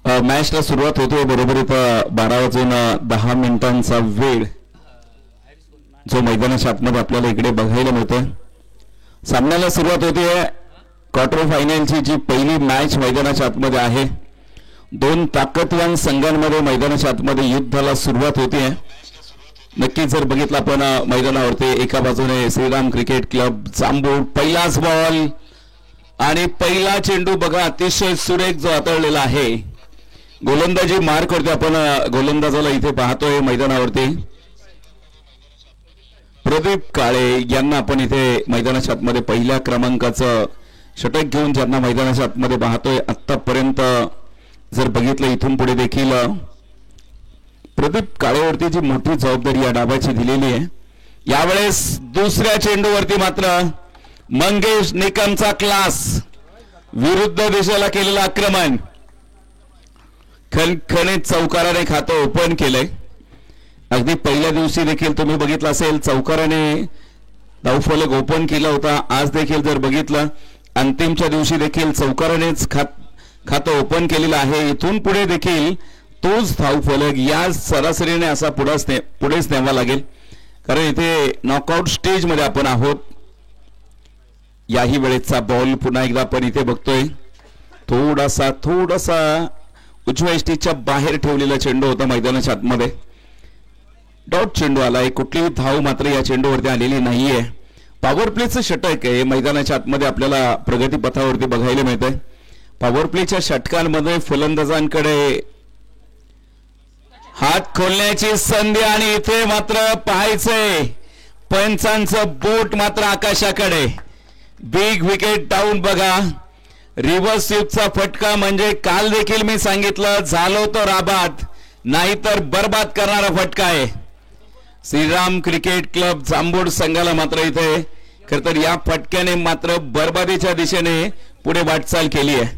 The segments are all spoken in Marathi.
मॅचला सुरुवात होते बरोबर इथं 12 वाजून 10 मिनिटांचा वेळ जो मैदानाच्या आतमध्ये आपल्याला इकडे बघायला मिळतोय. सामन्याला सुरुवात होते. क्वार्टर फायनलची जी पहिली मॅच मैदानाच्या आतमध्ये आहे. दोन ताकदवान संघांमध्ये मैदानाच्या आतमध्ये युद्धाला सुरुवात होते. नक्कीच जर बघितलं आपण मैदानावरती एका बाजूने श्रीराम क्रिकेट क्लब जांभूळ, पहिलाच बॉल आणि पहिला चेंडू बघा अतिशय सुरेख जो हाताळलेला आहे. गोलंदाजी मार करतोय आपण गोलंदाजाला इथे पाहतोय मैदानावरती. प्रदीप काळे यांना आपण इथे मैदानाच्या आतमध्ये पहिल्या क्रमांकाचं षटक घेऊन ज्यांना मैदानाच्या आतमध्ये पाहतोय. आतापर्यंत जर बघितलं इथून पुढे देखील प्रदीप काळेवरती जी मोठी जबाबदारी या डावाची दिलेली आहे. यावेळेस दुसऱ्या चेंडूवरती मात्र मंगेश निकमचा क्लास, विरुद्ध दिशेला केलेलं आक्रमण, खणखणीत चौकाराने खातं ओपन केलंय. अगदी पहिल्या दिवशी देखील तुम्ही बघितलं असेल चौकाराने धावफलक ओपन केला होता. आज देखील जर बघितलं अंतिमच्या दिवशी देखील चौकारानेच खातं ओपन केलेलं आहे. इथून पुढे देखील तोच धावफलक या सरासरीने असा पुढेच न्यावा लागेल, कारण इथे नॉकआउट स्टेज मध्ये आपण आहोत. याही वेळेचा बॉल पुन्हा एकदा आपण इथे बघतोय. थोडासा उजव्या इष्टीच्या बाहेर ठेवलेला चेंडू होता मैदानाच्या आतमध्ये. डॉट चेंडू आलाय. कुठलीही धाव मात्र या चेंडूवरती आलेली नाहीये. पॉवर प्लेचं षटक आहे मैदानाच्या आतमध्ये आपल्याला प्रगती पथावरती बघायला मिळतंय. पॉवर प्लेच्या षटकांमध्ये फलंदाजांकडे हात खोलण्याची संधी आणि इथे मात्र पाहायचंय पंचांचं बोट मात्र आकाशाकडे. बिग विकेट डाऊन बघा. रिव्हर्स स्वीपचा फटका म्हणजे काल देखील मी सांगितलं झालो तो राबाद नाहीतर बर्बाद करणारा फटका आहे. श्रीराम क्रिकेट क्लब जांभूळ संघाला मात्र इथे खरं तर या फटक्याने मात्र बर्बादीच्या दिशेने पुढे वाटचाल केली आहे.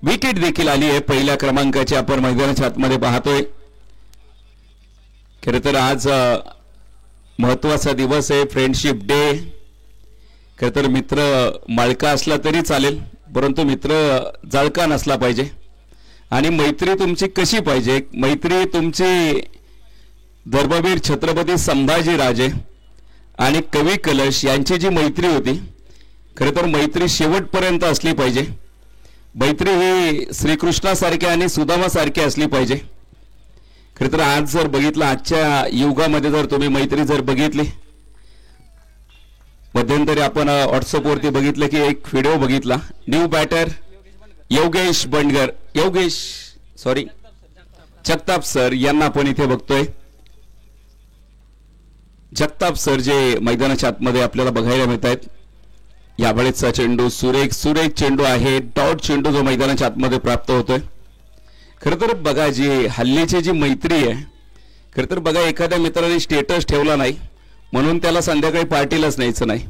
विकेट देखील आली आहे पहिल्या क्रमांकाची आपण मैदानाच्या आतमध्ये पाहतोय. खरं तर आज महत्वाचा दिवस आहे, फ्रेंडशिप डे. खरं तर मित्र माळका असला तरी चालेल, परंतु मित्र जाळका नसला पाहिजे. आणि मैत्री तुमची कशी पाहिजे? मैत्री तुमची धर्मवीर छत्रपती संभाजी राजे आणि कवी कलश यांची जी मैत्री होती, खरं तर मैत्री शेवटपर्यंत असली पाहिजे. मैत्री ही श्रीकृष्णासारखी आणि सुदामासारखी असली पाहिजे. खरं तर आज जर बघितलं आजच्या युगामध्ये जर तुम्ही मैत्री जर बघितली, मध्यंतरी आपण व्हॉट्सअपवरती बघितलं की एक व्हिडिओ बघितला. न्यू बॅटर जगताप सर यांना आपण इथे बघतोय. जगताप सर जे मैदानाच्या आतमध्ये आपल्याला बघायला मिळत आहेत. यावेळेचा चेंडू सुरेख चेंडू आहे. डॉट चेंडू जो मैदानाच्या आतमध्ये प्राप्त होतोय. खरं तर बघा जी हल्लीची जी मैत्री आहे, खरं तर बघा एखाद्या मित्राने स्टेटस ठेवला नाही म्हणून त्याला संध्याकाळी पार्टीलाच न्यायचं नाही.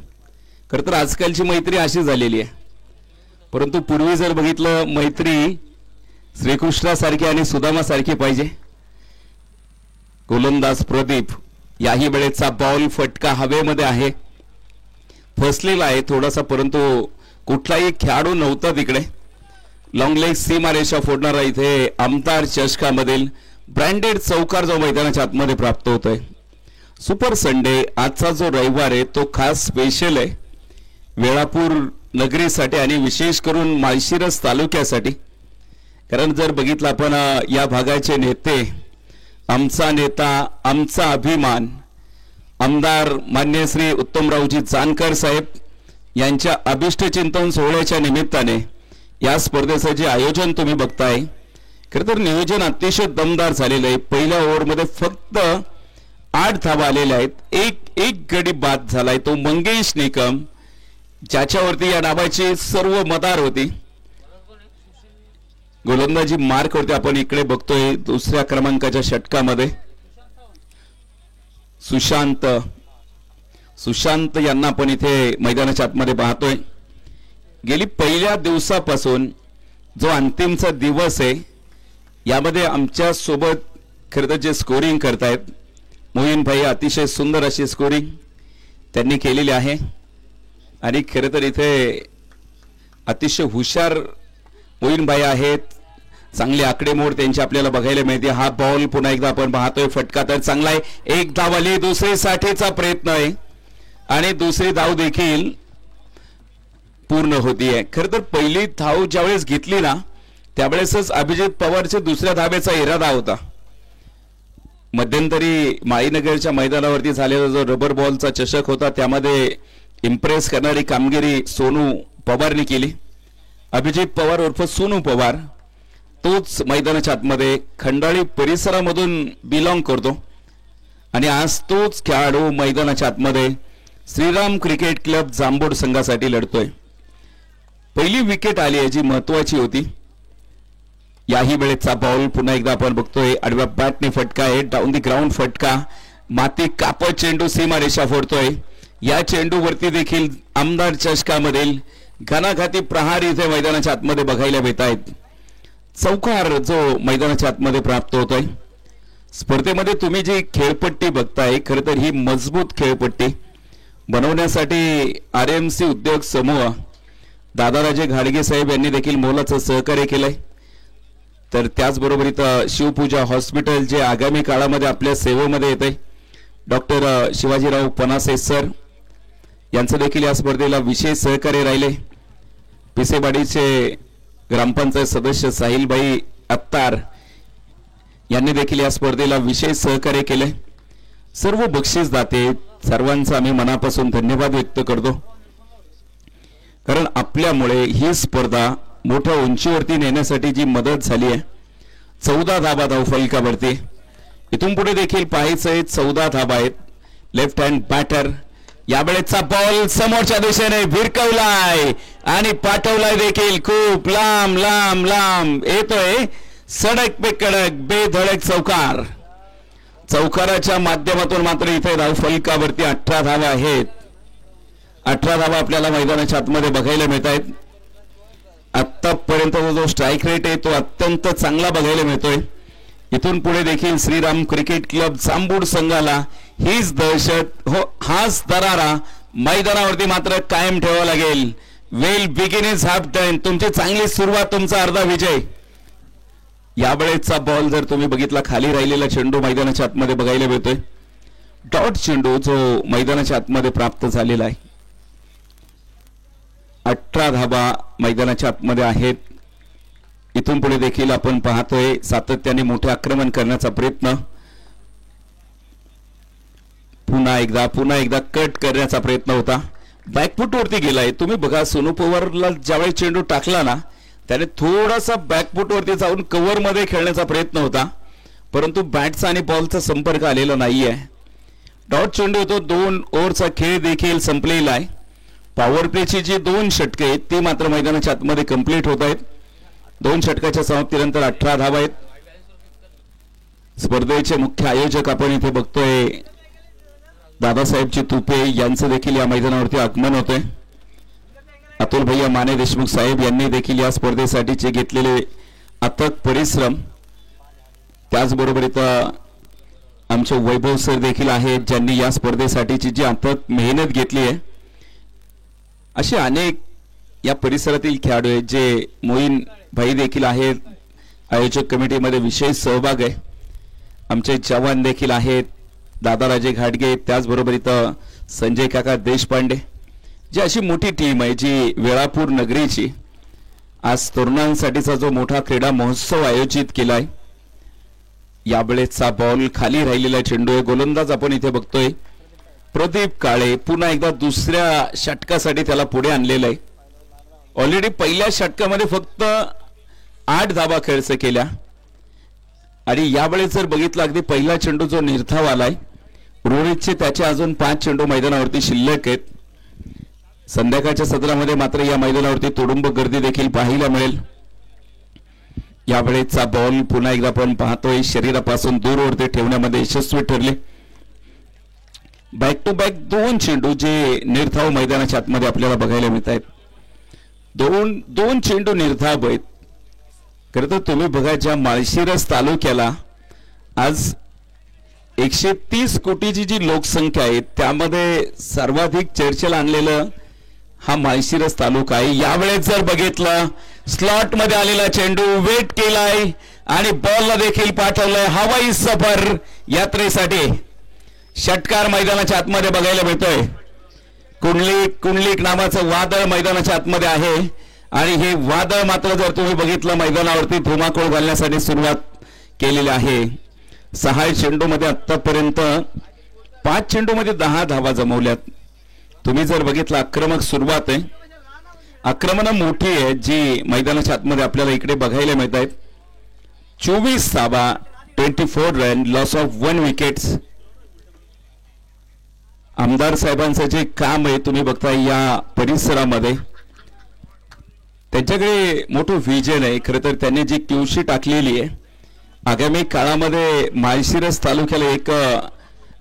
खरं तर आजकालची मैत्री अशी झालेली आहे. परंतु पूर्वी जर बघितलं मैत्री श्रीकृष्णासारखी आणि सुदामासारखी पाहिजे. गोलंदाज प्रदीप, याही वेळेचा बॉल फटका हवेमध्ये आहे, फसलेला आहे थोडासा, परंतु कुठलाही खेळाडू नव्हता तिकडे. लॉंग लेग सीमारेषा फोडणारा इथे आमदार चषकामधील ब्रँडेड चौकार जो मैदानाच्या आतमध्ये प्राप्त होतोय. सुपर संडे आजचा जो रविवार आहे तो खास स्पेशल आहे वेळापूर नगरीसाठी आणि विशेष करून माळशिरस तालुक्यासाठी. कारण जर बघितलं आपण या भागाचे नेते, आमचा नेता, आमचा अभिमान, आमदार मान्य श्री उत्तमरावजी जानकर साहेब यांच्या अभिष्ट चिंतन सोहळ्याच्या निमित्ताने या स्पर्धेचं जे आयोजन तुम्ही बघताय, खरं तर नियोजन अतिशय दमदार झालेलं आहे. पहिल्या ओव्हरमध्ये फक्त 8 धावा आलेल्या आहेत. एक गडी बाद झालाय, तो मंगेश निकम, ज्याच्यावरती या डावाची सर्व मदार होती. गोलंदाजी मार करते आपण इकडे बघतोय दुसऱ्या क्रमांकाच्या षटकामध्ये. सुशांत यांना आपण इथे मैदानाच्या आतमध्ये पाहतोय. गेली पहिल्या दिवसापासून जो अंतिमचा दिवस आहे यामध्ये आमच्या सोबत खरं तर जे स्कोरिंग करतायत मोहीन भाई, अतिशय सुंदर अशी स्कोरिंग त्यांनी केलेली आहे. आणि खरं तर इथे अतिशय हुशार मोहीन भाई आहेत. चांगली आकडेमोड त्यांची आपल्याला बघायला मिळते. हा बॉल पुन्हा एकदा आपण पाहतोय, फटका तर चांगला आहे. एक धाव आली, दुसरी साठीचा प्रयत्न आहे आणि दुसरी धाव देखील पूर्ण होतीये. खरं तर पहिली धाव ज्यावेळेस घेतली ना त्यावेळेसच अभिजित पवारच्या दुसऱ्या धावेचा इरादा होता. मध्यंतरी माळीनगरच्या मैदानावरती झालेला जो रबर बॉलचा चषक होता त्यामध्ये इम्प्रेस करणारी कामगिरी सोनू पवारने केली. अभिजित पवार उर्फ सोनू पवार तोच मैदानाच्या आतमध्ये खंडाळी परिसरामधून बिलॉंग करतो आणि आज तोच खेळाडू मैदानाच्या आतमध्ये श्रीराम क्रिकेट क्लब जांभूड संघासाठी लढतोय. पहिली विकेट आली आहे जी महत्वाची होती. याही वेळेचा बॉल पुन्हा एकदा आपण बघतोय, आडव्या बॅटने फटका आहे, डाऊन दी ग्राउंड फटका, माती कापत चेंडू सीमारेषा फोडतोय. या चेंडूवरती देखील आमदार चषकामधील घणाघाती प्रहार इथे मैदानाच्या आतमध्ये बघायला मिळत आहेत. चौकार जो मैदानाच्या आतमध्ये प्राप्त होतोय. स्पर्धेमध्ये तुम्ही जी खेळपट्टी बघताय खरं तर ही मजबूत खेळपट्टी बनवण्यासाठी RMC उद्योग समूह दादाराजे घाडगे साहेब यांनी देखील मोलाचं सहकार्य केलंय. तर त्याचबरोबर इथं शिवपूजा हॉस्पिटल जे आगामी काळामध्ये आपल्या सेवेमध्ये येते, डॉक्टर शिवाजीराव पनासे सर यांचं देखील या स्पर्धेला विशेष सहकार्य राहिले. पिसेवाडीचे ग्रामपंचायत सदस्य साहिलबाई अत्तार यांनी देखील या स्पर्धेला विशेष सहकार्य केले. सर्व बक्षीसदाते सर्वांचा आम्ही मनापासून धन्यवाद व्यक्त करतो, कारण आपल्यामुळे ही स्पर्धा मोठ्या उंचीवरती नेण्यासाठी जी मदत झाली आहे. 14 धाबा धावफलकावरती. इथून पुढे देखील पाहायचंय 14 धाबा आहेत. लेफ्ट हँड बॅटर, यावेळेचा बॉल समोरच्या दिशेने भिरकवलाय आणि पाठवलाय देखील खूप लांब लांब लांब येतोय. सडक पे कडक बेधडक चौकार. चौकाराच्या माध्यमातून मात्र इथे धावफलकावरती 18 धावा आहेत. 18 धावा आपल्याला मैदानाच्या आतमध्ये बघायला मिळत आहेत. आतापर्यंतचा जो स्ट्राईक रेट आहे तो अत्यंत चांगला बघायला मिळतोय. इथून पुढे देखील श्रीराम क्रिकेट क्लब जांभूड संघाला हीच दहशत हो हाच दरारा मैदानावरती मात्र कायम ठेवावा लागेल. वेल बिगिन इज हाफ डन. तुमची चांगली सुरुवात, तुमचा अर्धा विजय. यावेळेचा बॉल जर तुम्ही बघितला, खाली राहिलेला चेंडू मैदानाच्या आतमध्ये बघायला मिळतोय. डॉट चेंडू जो मैदानाच्या आतमध्ये प्राप्त झालेला आहे. 18 धाबा मैदानाच्या आतमध्ये आहेत. इथून पुढे देखील आपण पाहतोय सातत्याने मोठे आक्रमण करण्याचा प्रयत्न. पुन्हा एकदा कट करण्याचा प्रयत्न होता. बॅकफुट वरती गेलाय. तुम्ही बघा, सोनू पवारला ज्यावेळी चेंडू टाकला ना त्याने थोडासा बॅकफुट वरती जाऊन कव्हर मध्ये खेळण्याचा प्रयत्न होता, परंतु बॅटचा आणि बॉलचा संपर्क आलेला नाहीये. डॉट चेंडू होतो. 2 ओव्हरचा खेळ देखील संपलेला आहे. पॉवर प्लेची जी 2 षटके आहेत ती मात्र मैदानाच्या आतमध्ये कंप्लीट होत आहेत. 2 षटकाच्या समाप्तीनंतर 18 धावा आहेत. स्पर्धेचे मुख्य आयोजक आपण इथे बघतोय दादासाहेबजी तुपे यांचं देखील या मैदानावरती आगमन होतंय. अतुल भैया माने देशमुख साहेब यांनी देखील या स्पर्धेसाठीचे घेतलेले अथक परिश्रम, त्याचबरोबर इथं आमचे वैभव सर देखील आहेत ज्यांनी या स्पर्धेसाठीची जी अथक मेहनत घेतली आहे. असे अनेक या परिसरातील खेळाडू आहेत. जे मोईन भाई देखील आहेत, आयोजक कमिटीमध्ये विशेष सहभाग आहे. आमचे जवान देखील आहेत, दादाराजे घाटगे, त्याचबरोबर इथं संजय काका देशपांडे. जी अशी मोठी टीम आहे जी वेळापूर नगरीची आज तरुणांसाठीचा जो मोठा क्रीडा महोत्सव आयोजित केलाय. यावेळेचा बॉल खाली राहिलेला चेंडू आहे. गोलंदाज आपण इथे बघतोय प्रदीप काळे. पुन्हा एकदा दुसऱ्या षटकासाठी त्याला पुढे आणलेलं आहे. ऑलरेडी पहिल्या षटकामध्ये फक्त 8 धावा खर्च केल्या आणि यावेळेस जर बघितलं अगदी पहिला चेंडू जो निर्धाव आलाय रोहितचे त्याचे अजून 5 चेंडू मैदानावरती शिल्लक आहेत. संध्याकाळच्या सत्रामध्ये मात्र या मैदानावरती तुडुंब गर्दी देखील पाहायला मिळेल. यावेळेचा बॉल पुन्हा एकदा आपण पाहतोय शरीरापासून दूर वरती ठेवण्यामध्ये यशस्वी ठरले. बॅक टू बॅक 2 चेंडू जे निर्धाव मैदानाच्या आतमध्ये आपल्याला बघायला मिळत आहेत. 2 चेंडू निर्धाव आहेत. खरं तर तुम्ही बघा, ज्या माळशिरस तालुक्याला आज 130 कोटीची जी लोकसंख्या आहे त्यामध्ये सर्वाधिक चर्चेला आणलेलं हा माळशिरस तालुका आहे. यावेळेस जर बघितलं स्लॉट मध्ये आलेला चेंडू वेट केलाय आणि बॉलला देखील पाठवलंय हवाई सफर यात्रेसाठी. षटकार मैदानाच्या आतमध्ये बघायला मिळतोय. कुंडलिक नावाचं वादळ मैदानाच्या आतमध्ये आहे आणि हे वादळ मात्र जर तुम्ही बघितलं मैदानावरती धुमाकूळ घालण्यासाठी सुरुवात केलेली आहे. 6 चेंडूमध्ये आतापर्यंत 5 चेंडूमध्ये 10 धावा जमवल्यात. तुम्ही जर बघितलं आक्रमक सुरुवात आहे, आक्रमणं मोठी आहे जी मैदानाच्या आतमध्ये आपल्याला इकडे बघायला मिळत आहेत. 24 धावा, 24 रन, लॉस ऑफ 1 विकेट्स. आमदार साहेबांचं जे काम आहे तुम्ही बघताय या परिसरामध्ये, त्यांच्याकडे मोठं विजन आहे. खरं तर त्यांनी जी क्यूशी टाकलेली आहे, आगामी काळामध्ये माळशिरस तालुक्याला एक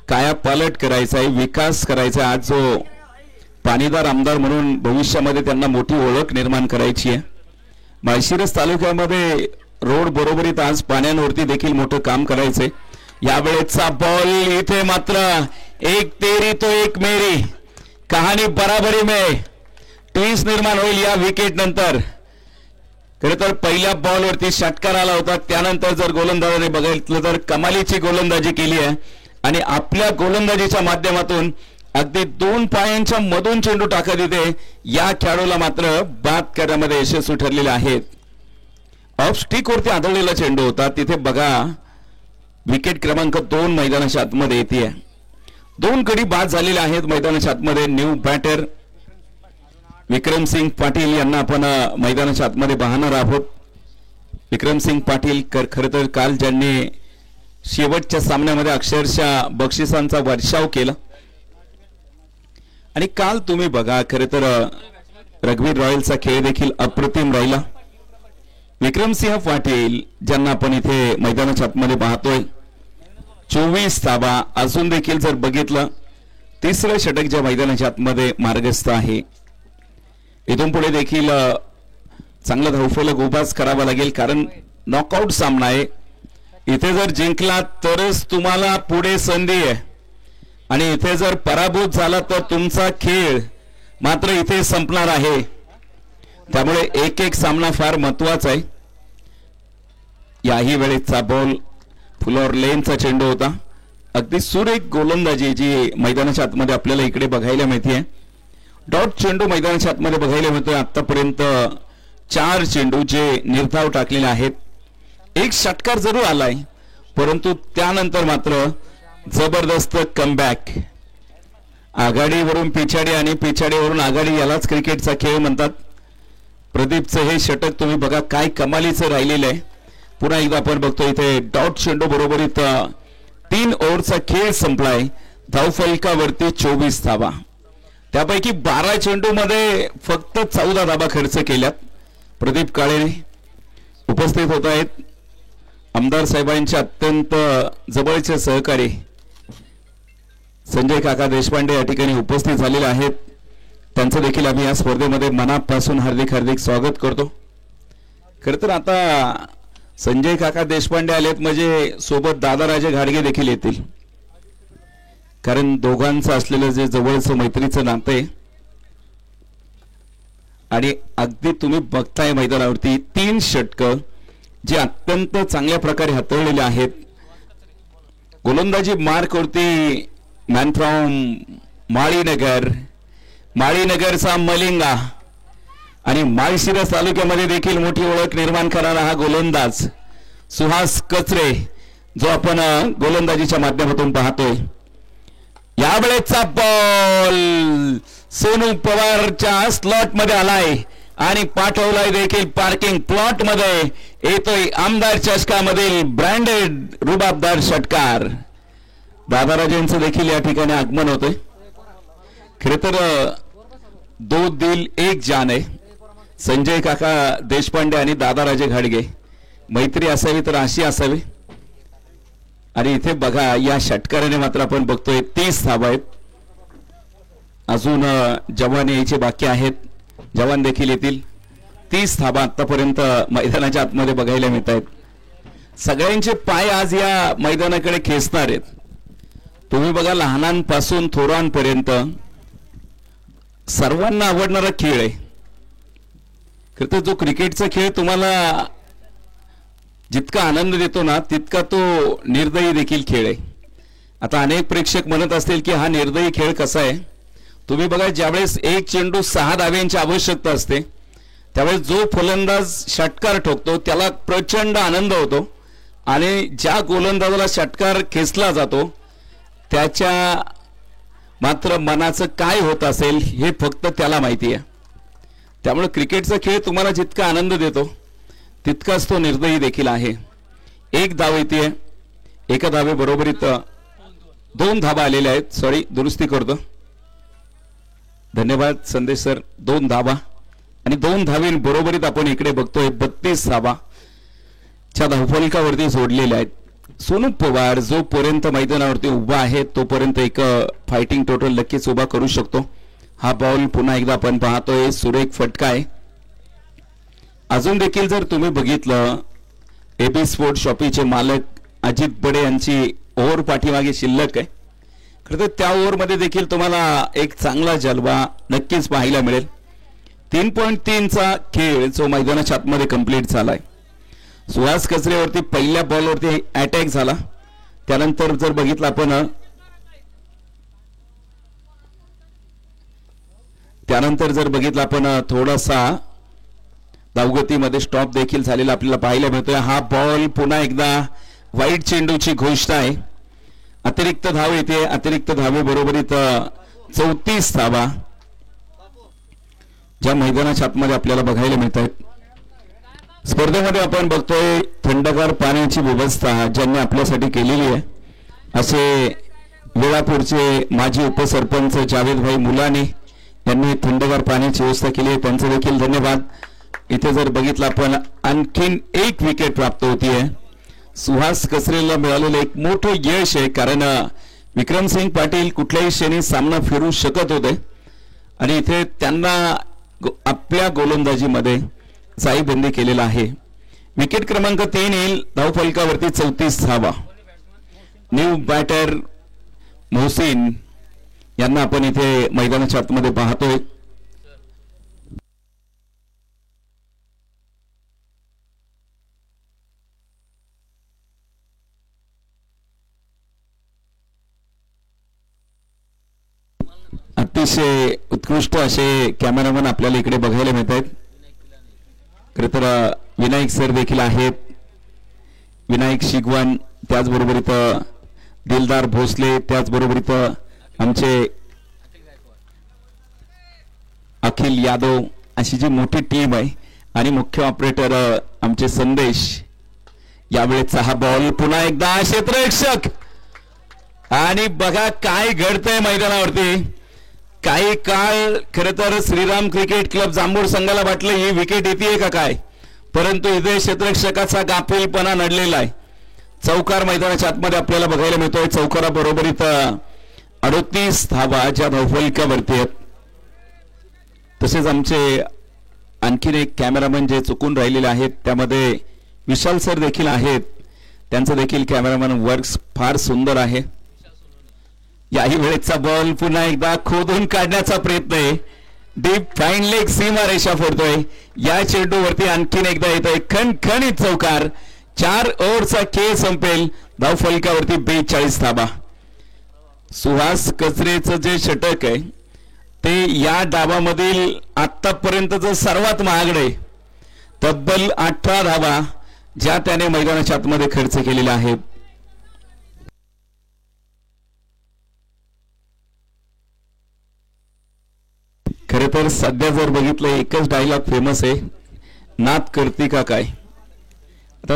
कायापालट करायचा आहे, विकास करायचा आहे. आज जो पाणीदार आमदार म्हणून भविष्यामध्ये त्यांना मोठी ओळख निर्माण करायची आहे. माळशिरस तालुक्यामध्ये रोड बरोबरीत आज पाण्यांवरती देखील मोठं काम करायचंय. यावेळेचा बॉल इथे मात्र एक तेरी तो एक मेरी, कहाणी बराबरी में ट्विस्ट निर्माण होईल या विकेट नंतर. खरं तर पहिल्या बॉलवरती षटकार आला होता, त्यानंतर जर गोलंदाजाने बघितलं तर कमालीची गोलंदाजी केली आहे आणि आपल्या गोलंदाजीच्या माध्यमातून अगदी 2 पायांच्या मधून चेंडू टाकत येते. या खेळाडूला मात्र बाद करण्यामध्ये यशस्वी ठरलेले आहेत. ऑफ स्टिक वरती आदळलेला चेंडू होता, तिथे बघा विकेट क्रमांक 2 मैदानाच्या आतमध्ये येते. 2 गडी बाद झालेले आहेत मैदानाच्या आतमध्ये. न्यू बॅटर विक्रमसिंग पाटील यांना आपण मैदानाच्या आतमध्ये पाहणार आहोत. विक्रमसिंग पाटील खरं तर काल ज्यांनी शेवटच्या सामन्यामध्ये अक्षरशः बक्षिसांचा वर्षाव केला आणि काल तुम्ही बघा खरं तर रघुवीर रॉयलचा खेळ देखील अप्रतिम राहिला. विक्रमसिंह पाटील ज्यांना आपण इथे मैदानाच्या आतमध्ये पाहतोय, 24 धावा. अजून देखील जर बघितलं तिसरं षटक ज्या मैदानाच्या आतमध्ये मार्गस्थ आहे. इथून पुढे देखील चांगला धावफलक उभाच करावा लागेल, कारण नॉकआउट सामना आहे. इथे जर जिंकला तरच तुम्हाला पुढे संधी आहे आणि इथे जर पराभूत झाला तर तुमचा खेळ मात्र इथे संपणार आहे. त्यामुळे एक सामना फार महत्वाचा आहे. याही वेळेचा बॉल फुलॉर लेनचा चेंडू होता. अगदी सुरेख गोलंदाजी जी मैदानाच्या आतमध्ये आपल्याला इकडे बघायला मिळते. डॉट चेंडू मैदानाच्या आतमध्ये बघायला मिळतोय. आतापर्यंत 4 चेंडू जे निर्धाव टाकलेले आहेत. एक षटकार जरूर आलाय, परंतु त्यानंतर मात्र जबरदस्त कमबॅक. आघाडीवरून पिछाडी आणि पिछाडीवरून आघाडी, यालाच क्रिकेटचा खेळ म्हणतात. प्रदीपचं हे षटक तुम्ही बघा काय कमालीचं राहिलेलं आहे. पुन्हा एकदा आपण बघतो इथे डॉट चेंडू बरोबरीत 3 ओव्हरचा खेळ संपलाय. धावफलकावरती 24 धावा, त्यापैकी 12 चेंडू मध्ये फक्त 14 धावा खर्च केल्यात. प्रदीप काळे उपस्थित होत आहेत. आमदार साहेबांचे अत्यंत जवळचे सहकारी संजय काका देशपांडे या ठिकाणी उपस्थित झालेले आहेत. त्यांचं देखील आम्ही या स्पर्धेमध्ये मनापासून हार्दिक स्वागत करतो. खरं तर आता संजय काका देशपांडे आलेत म्हणजे सोबत दादाराजे घाडगे देखील येतील, कारण दोघांचं असलेलं जे जवळचं मैत्रीचं नातं आहे. आणि अगदी तुम्ही बघताय मैदानावरती 3 षटकं जे अत्यंत चांगल्या प्रकारे हाताळलेले आहेत. गोलंदाजी मार्कवरती मॅन फ्रॉम माळीनगरचा मलिंगा आणि माळशिरस तालुक्यामध्ये देखील मोठी ओळख निर्माण करणारा हा गोलंदाज सुहास कचरे, जो आपण गोलंदाजीच्या माध्यमातून पाहतोय. यावेळेचा बॉल सोनू पवारच्या स्लॉट मध्ये आलाय आणि पाठवलाय देखील पार्किंग प्लॉट मध्ये. येतोय आमदार चषकामधील ब्रँडेड रुबाबदार षटकार. दादाराजेंचं देखील या ठिकाणी आगमन होतंय. खरे तर 2 दिल 1 जान आहे. संजय काका देशपांडे आणि दादाराजे घाडगे मैत्री असावी तर अशी असावी. आणि इथे बघा या षटकाराने मात्र आपण बघतोय 30 धावा आहेत. अजून जवान यायचे बाकी आहेत, जवान देखील येतील. 30 धावा आतापर्यंत मैदानाच्या आतमध्ये बघायला मिळत आहेत. सगळ्यांचे पाय आज या मैदानाकडे खेचणार आहेत. तुम्ही बघा लहानांपासून थोरांपर्यंत सर्वांना आवडणारा खेळ आहे. खरं तर जो क्रिकेटचा खेळ तुम्हाला जितका आनंद देतो ना तितका तो निर्दयी देखील खेळ आहे. आता अनेक प्रेक्षक म्हणत असतील की हा निर्दयी खेळ कसा आहे. तुम्ही बघा, ज्यावेळेस एक चेंडू 6 धाव्यांची आवश्यकता असते त्यावेळेस जो फलंदाज षटकार ठोकतो त्याला प्रचंड आनंद होतो आणि ज्या गोलंदाजाला षटकार खेचला जातो त्याच्या मात्र मनाचं काय होत असेल हे फक्त त्याला माहिती आहे. त्यामुळे क्रिकेटचा खेळ तुम्हाला जितका आनंद देतो तितकाच तो निर्दयी देखील आहे. एक धाव येते, एका धावे बरोबरीत 2 धावा आलेल्या आहेत. सॉरी, दुरुस्ती करतो. धन्यवाद संदेश सर. 2 धावा आणि 2 धावे बरोबरीत आपण इकडे बघतोय 32 धावा च्या धावफलकावरती जोडलेल्या आहेत. सोनू पवार जोपर्यंत मैदानावरती उभा आहे तोपर्यंत एक फायटिंग टोटल नक्कीच उभा करू शकतो. हा बॉल पुन्हा एकदा आपण पाहतोय, सुरेख फटका आहे. अजून देखील जर तुम्ही बघितलं, एबी स्पोर्ट शॉपीचे मालक अजित बडे यांची ओव्हर पाठीमागे शिल्लक आहे. खरं तर त्या ओव्हरमध्ये देखील तुम्हाला एक चांगला जलवा नक्कीच पाहायला मिळेल. 3.3चा खेळ जो मैदानाच्या आतमध्ये कंप्लीट झालाय. सुहास कचरेवरती पहिल्या बॉलवरती अटॅक झाला. त्यानंतर जर बघितलं आपण थोडासा धावगतीमध्ये स्टॉप देखील झालेला आपल्याला पाहायला मिळतोय. हा बॉल पुन्हा एकदा वाईट चेंडूची घोषणा आहे. अतिरिक्त धाव येते. अतिरिक्त धावे बरोबरीत 34 धावा ज्या मैदानाच्या आतमध्ये आपल्याला बघायला मिळत आहेत. स्पर्धेमध्ये आपण बघतोय थंडगार पाण्याची व्यवस्था ज्यांनी आपल्यासाठी केलेली आहे असे वेळापूरचे माजी उपसरपंच जावेदभाई मुलानी यांनी थंडगार पाण्याची व्यवस्था केली आहे. त्यांचे देखील धन्यवाद. इथे जर बघितलं आपण आणखीन एक विकेट प्राप्त होतीये. सुहास कचरेला मिळालेलं एक मोठं यश आहे, कारण विक्रमसिंग पाटील कुठल्याही श्रेणी सामना फिरू शकत होते आणि इथे त्यांना आपल्या गोलंदाजीमध्ये साईबंदी केलेला आहे. विकेट क्रमांक 3 येईल. धावफलकावरती 34 धावा. न्यू बॅटर मोहसिन यांना आपण इथे मैदानाच्या आतमध्ये पाहतोय. अतिशय उत्कृष्ट असे कॅमेरामन आपल्याला इकडे बघायला मिळत आहेत. खरं तर विनायक सर देखील आहेत. विनायक शिगवान, त्याचबरोबर इथं दिलदार भोसले, त्याचबरोबर इथं आमचे अखिल यादव, अशी जी मोठी टीम आहे आणि मुख्य ऑपरेटर आमचे संदेश. यावेळेचा हा बॉल पुन्हा एकदा क्षेत्ररक्षक आणि बघा काय घडतंय मैदानावरती. काही काळ खरं तर श्रीराम क्रिकेट क्लब जांभूळ संघाला वाटलं ही विकेट येते का काय, परंतु इथे क्षेत्ररक्षकाचा गाफीलपणा नडलेला आहे. चौकार मैदानाच्या आतमध्ये आपल्याला बघायला मिळतोय. चौकारा बरोबरीत 38 धावा ज्या धावफलकावरती आहेत. तसेच आमचे आणखीन एक कॅमेरामन जे चुकून राहिलेले आहेत त्यामध्ये विशाल सर देखील आहेत. त्यांचं देखील कॅमेरामन वर्क फार सुंदर आहे. याही वेळेचा बॉल पुन्हा एकदा खोदून काढण्याचा प्रयत्न आहे. डीप फाईन लेग सीमा रेषा फोडतोय. या चेंडूवरती आणखीन एकदा येतोय खणखणीत चौकार. 4 ओव्हरचा खेळ संपेल. धावफलकावरती 42 धावा. सुहास कचरेचं जे षटक आहे ते या डावामधील आतापर्यंतचं सर्वात महागडे, तब्बल 18 धावा ज्या त्याने मैदानाच्या आतमध्ये खर्च केलेला आहे. खरे तर सध्या जर बघितलं एकच डायलॉग फेमस आहे, नाद करते का काय. आता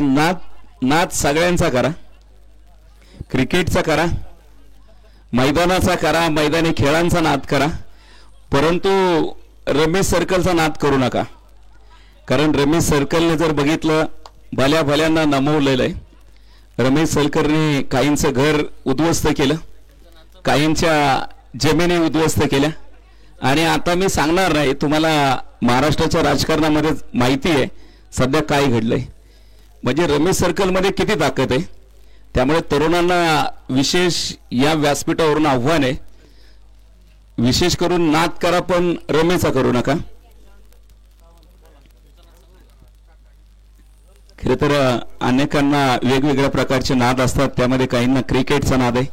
नाद सगळ्यांचा करा, क्रिकेटचा करा, मैदानाचा करा, मैदानी खेळांचा नाद करा, परंतु रमेश सर्कलचा नाद करू नका. कारण रमेश सर्कलने जर बघितलं भल्या भल्यांना नमवलेलं आहे. रमेश सर्कलने काहींचं घर उद्ध्वस्त केलं, काहींच्या जमिनी उद्ध्वस्त केल्या आणि आता मी सांगणार नाही, तुम्हाला महाराष्ट्राच्या राजकारणामध्ये माहिती आहे सध्या काय घडलंय. म्हणजे रमेश सर्कलमध्ये किती ताकद आहे. त्यामुळे तरुणांना विशेष या व्यासपीठावरून आव्हान आहे, विशेष करून नाद करा पण रमेशचा करू नका. खरं तर अनेकांना वेगवेगळ्या प्रकारचे नाद असतात. त्यामध्ये काहींना क्रिकेटचा नाद आहे,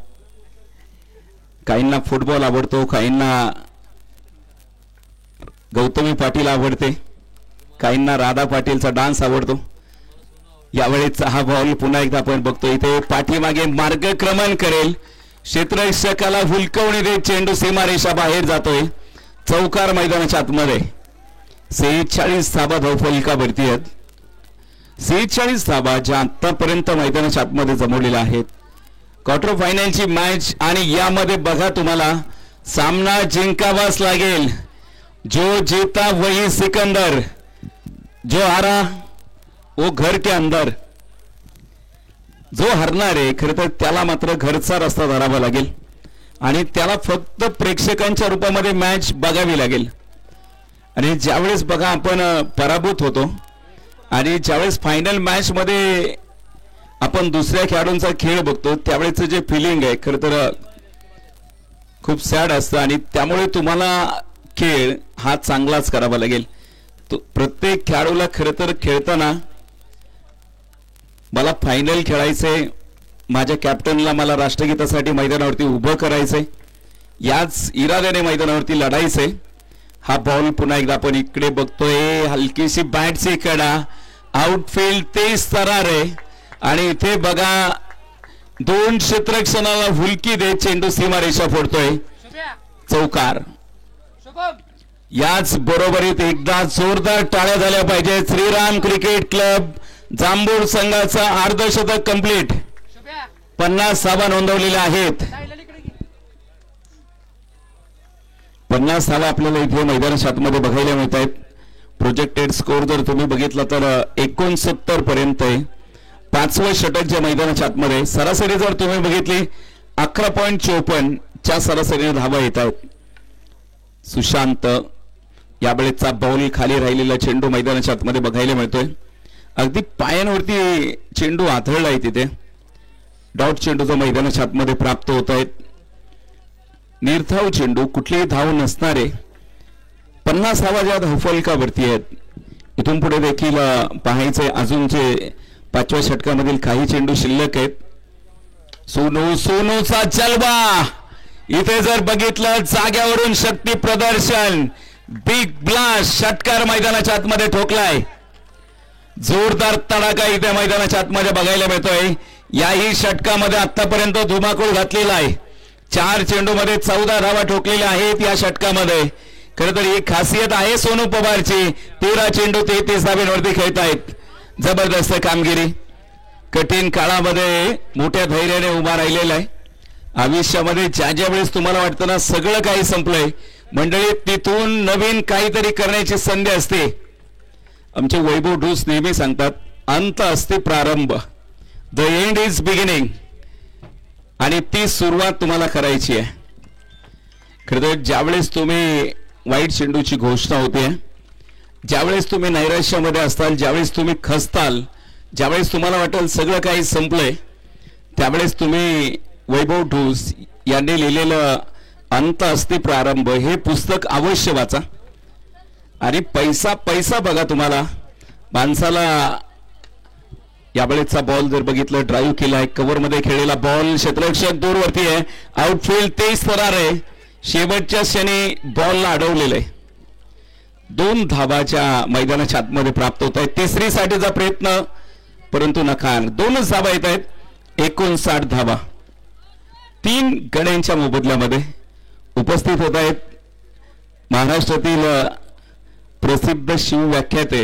काहींना फुटबॉल आवडतो, काहींना गौतमी पाटील आवडते, काहींना राधा पाटीलचा डान्स आवडतो. यावेळेचा हा बॉल पुन्हा एकदा आपण बघतो. इथे पाठीमागे मार्गक्रमण करेल, क्षेत्ररक्षकाला हुलकवणी देत चेंडू सीमारेषा बाहेर जातोय. चौकार मैदानाच्या आतमध्ये 46 धाबा धावफलकावरती आहेत. 46 धाबा ज्या आतापर्यंत मैदानाच्या आतमध्ये जमवलेल्या आहेत. क्वार्टर फायनलची मॅच आणि यामध्ये बघा तुम्हाला सामना जिंकावाच लागेल. जो जीता वही सिकंदर, जो हारा वो घर के अंदर. जो हरणार आहे खरं तर त्याला मात्र घरचा रस्ता धरावा लागेल आणि त्याला फक्त प्रेक्षकांच्या रूपामध्ये मॅच बघावी लागेल. आणि ज्यावेळेस बघा आपण पराभूत होतो आणि ज्यावेळेस फायनल मॅच मध्ये आपण दुसऱ्या खेळाडूंचा खेळ बघतो त्यावेळेचं जे फिलिंग आहे खरं तर खूप सॅड असतं. आणि त्यामुळे तुम्हाला खेळ हा चांगलाच करावा लागेल. प्रत्येक खेळाडूला खरं तर खेळताना मला फायनल खेळायचंय, माझ्या कॅप्टनला मला राष्ट्रगीतासाठी मैदानावरती उभं करायचंय, याच इराद्याने मैदानावरती लढायचंय. हा बॉल पुन्हा एकदा आपण इकडे बघतोय, हलकीशी बॅटची कडा, आउटफील्ड तेज तरार आहे आणि इथे बघा दोन क्षेत्ररक्षणाला हुलकी देत चेंडू सीमारेषा फोडतोय. चौकार. याच बरोबरीत एकदा जोरदार टाळ्या झाल्या पाहिजे. श्रीराम क्रिकेट क्लब जांभूळ संघाचा अर्धशतक कंप्लीट. 50 धावा नोंदवलेल्या आहेत. 50 धावा आपल्याला इथे मैदानाच्या आतमध्ये बघायला मिळत आहेत. प्रोजेक्टेड स्कोर जर तुम्ही बघितला तर 69 पर्यंत आहे. 5वं षटक जे मैदानाच्या आतमध्ये. सरासरी जर तुम्ही बघितली 11.54 च्या सरासरीने धावा येत आहेत. सुशांत यावेळेचा बॉल खाली राहिलेला चेंडू मैदानाच्या आतमध्ये बघायला मिळतोय. अगदी पायांवरती चेंडू आदळलाय तिथे. डॉट चेंडू जो मैदानाच्या आतमध्ये प्राप्त होत आहेत. निर्धाव चेंडू, कुठलीही धाव नसणारे 50 धावा ज्या धावफलकावरती आहेत. इथून पुढे देखील पाहायचंय अजून जे 5व्या षटकामधील काही चेंडू शिल्लक आहेत. सोनूचा जलवा. इथे जर बघितलं जाग्यावरून शक्ती प्रदर्शन, बिग ब्लास्ट. षटकार मैदानाच्या आतमध्ये ठोकलाय. जोरदार तडाखा इथे मैदानाच्या आतमध्ये बघायला मिळतोय. याही षटकामध्ये आतापर्यंत धुमाकूळ घातलेला आहे. 4 चेंडूमध्ये 14 धावा ठोकलेल्या आहेत या षटकामध्ये. खरं तर ही खासियत आहे सोनू पवारची. 13 चेंडू 33 धाब्यांवरती खेळतायत. जबरदस्त कामगिरी. कठीण काळामध्ये मोठ्या धैर्याने उभा राहिलेला आहे. आयुष्यामध्ये ज्या वेळेस तुम्हाला वाटतं ना सगळं काही संपलंय, मंडळी तिथून नवीन काहीतरी करण्याची संधी असते. आमचे वैभव ढूस नेहमी सांगतात, अंत असते प्रारंभ. The end is beginning. आणि ती सुरुवात तुम्हाला करायची आहे. खरं तर ज्यावेळेस तुम्ही वाईट चेंडूची घोषणा होते, ज्यावेळेस तुम्ही नैराश्यामध्ये असताल, ज्यावेळेस तुम्ही खचताल, ज्यावेळेस तुम्हाला वाटेल सगळं काही संपलंय, त्यावेळेस तुम्ही वैभव ढूस यांनी लिहिलेलं अंत असते प्रारंभ हे पुस्तक अवश्य वाचा. आणि पैसा पैसा बघा तुम्हाला. माणसाला यावेळेचा बॉल जर बघितलं, ड्राईव्ह केलाय, कव्हर मध्ये खेळलेला बॉल, क्षेत्ररक्षक दूरवरती आहे, आउटफील्ड तेज तरार आहे. शेवटच्या क्षणी बॉलला अडवलेलं आहे. 2 धावाच्या मैदानाच्या आतमध्ये प्राप्त होत आहेत. तिसरीसाठीचा प्रयत्न परंतु नकार. 2च धावा येत आहेत. 59 धावा. 3 गड्यांच्या मोबदल्यामध्ये उपस्थित होत आहेत महाराष्ट्रातील प्रसिद्ध शिवव्याख्याते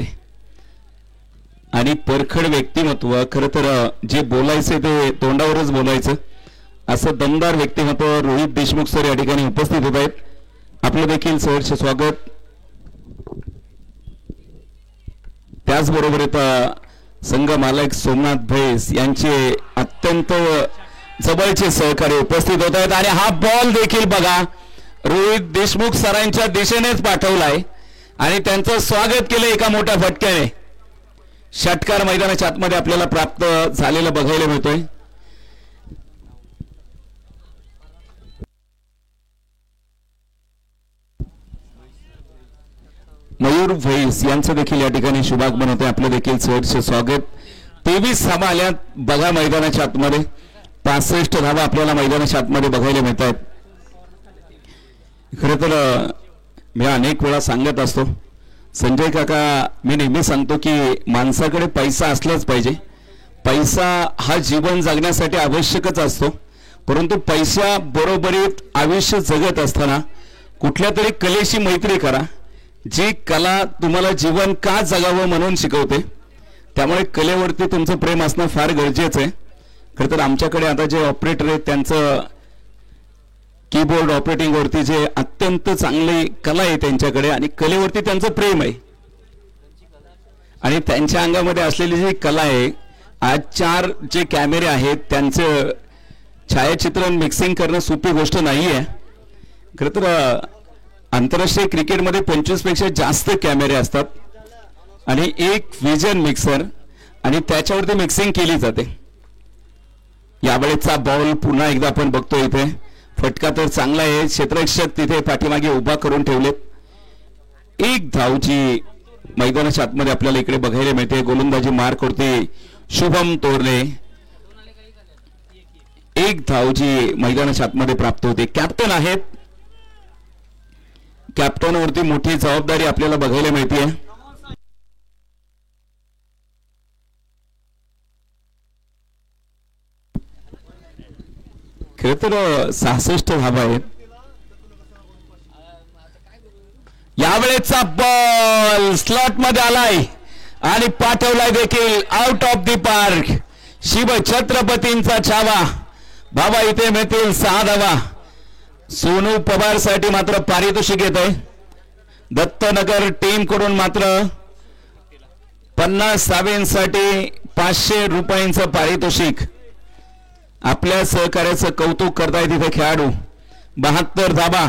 आणि परखड व्यक्तिमत्व. खरं तर जे बोलायचे ते तोंडावरच बोलायचं असं दमदार व्यक्तिमत्व रोहित देशमुख सर या ठिकाणी उपस्थित होत आहेत. आपलं देखील सहर्ष स्वागत. त्याचबरोबर संघ मालक सोमनाथ भैस यांचे अत्यंत जवळचे सहकारी उपस्थित होत आहेत. आणि हा बॉल देखील बघा रोहित देशमुख सरांच्या दिशेनेच पाठवलाय आणि त्यांचं स्वागत केलं एका मोठ्या फटक्याने. षटकार मैदानाच्या आतमध्ये आपल्याला प्राप्त झालेलं बघायला मिळतोय. मयूर भैस यांचं देखील या ठिकाणी शुभागमन होते. आपलं देखील सहर्ष स्वागत. 23 धावा आल्या बघा मैदानाच्या आतमध्ये. 65 धावा आपल्याला मैदानाच्या आतमध्ये बघायला मिळत आहेत. खरं तर मी अनेक वेळा सांगत असतो संजय काका, मी नेहमी सांगतो की माणसाकडे पैसा असलाच पाहिजे. पैसा हा जीवन जगण्यासाठी आवश्यकच असतो, परंतु पैसा बरोबरीत आयुष्य जगत असताना कुठल्या तरी कलेशी मैत्री करा, जी कला तुम्हाला जीवन का जगावं म्हणून शिकवते. त्यामुळे कलेवरती तुमचं प्रेम असणं फार गरजेचं आहे. खरं तर आमच्याकडे आता जे ऑपरेटर आहेत त्यांचं कीबोर्ड ऑपरेटिंगवरती जे अत्यंत चांगली कला आहे त्यांच्याकडे, आणि कलेवरती त्यांचं प्रेम आहे, आणि त्यांच्या अंगामध्ये असलेली जी कला आहे. आज 4 जे कॅमेरे आहेत त्यांचं छायाचित्रण मिक्सिंग करणं सोपी गोष्ट नाही आहे. खरं तर आंतरराष्ट्रीय क्रिकेटमध्ये 25 पेक्षा जास्त कॅमेरे असतात आणि एक विजन मिक्सर, आणि त्याच्यावरती मिक्सिंग केली जाते. यावेळेचा बॉल पुन्हा एकदा आपण बघतो. इथे फटका तर चांगला आहे, क्षेत्ररक्षक तिथे पाठीमागे उभा करून ठेवलेत. एक धाव जी मैदानाच्या आतमध्ये आपल्याला इकडे बघायला मिळते. गोलंदाजी मार करते शुभम तोरणे. एक धाव जी मैदानाच्या आतमध्ये प्राप्त होते. कॅप्टन आहेत, कॅप्टनवरती मोठी जबाबदारी आपल्याला बघायला मिळते. खरं तर 66 धावा आहेत. यावेळेचा बॉल स्लॉट मध्ये आलाय आणि पाठवलाय देखील out of the park. Shiv छत्रपतींचा छावा. बाबा इथे मिळतील 6 धावा. सोनू पवार साठी मात्र पारितोषिक येत आहे. दत्तनगर टीम कडून मात्र 50 धावांसाठी 500 रुपयांचं पारितोषिक. आपल्या सहकार्याचं कौतुक करताय तिथे खेळाडू. 72 धावा.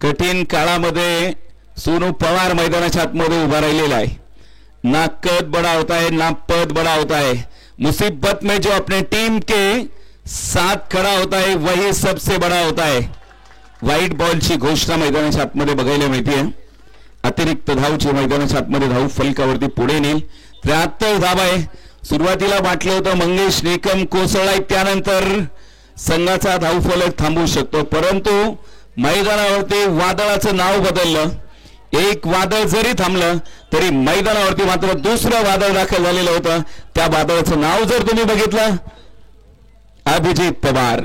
कठीण काळामध्ये सोनू पवार मैदानाच्या आतमध्ये उभा राहिलेला आहे. ना कद बड़ा होता है ना पद बड़ा होता है, मुसीबत में जो अपने टीम के साथ खड़ा होता है वही सबसे बड़ा होता है. व्हाईट बॉलची घोषणा मैदानाच्या आतमध्ये बघायला मिळते. अतिरिक्त धावची मैदानाच्या आतमध्ये धाव फलकावरती पुढे नेईल. 73 धावा आहे. सुरुवातीला वाटलं होतं मंगेश निकम कोसळलाय, त्यानंतर संघाचा धावफलक थांबवू शकतो, परंतु मैदानावरती वादळाचं नाव बदललं. एक वादळ जरी थांबलं तरी मैदानावरती मात्र दुसरं वादळ दाखल झालेलं होतं. त्या वादळाचं नाव जर तुम्ही बघितलं, अभिजित पवार.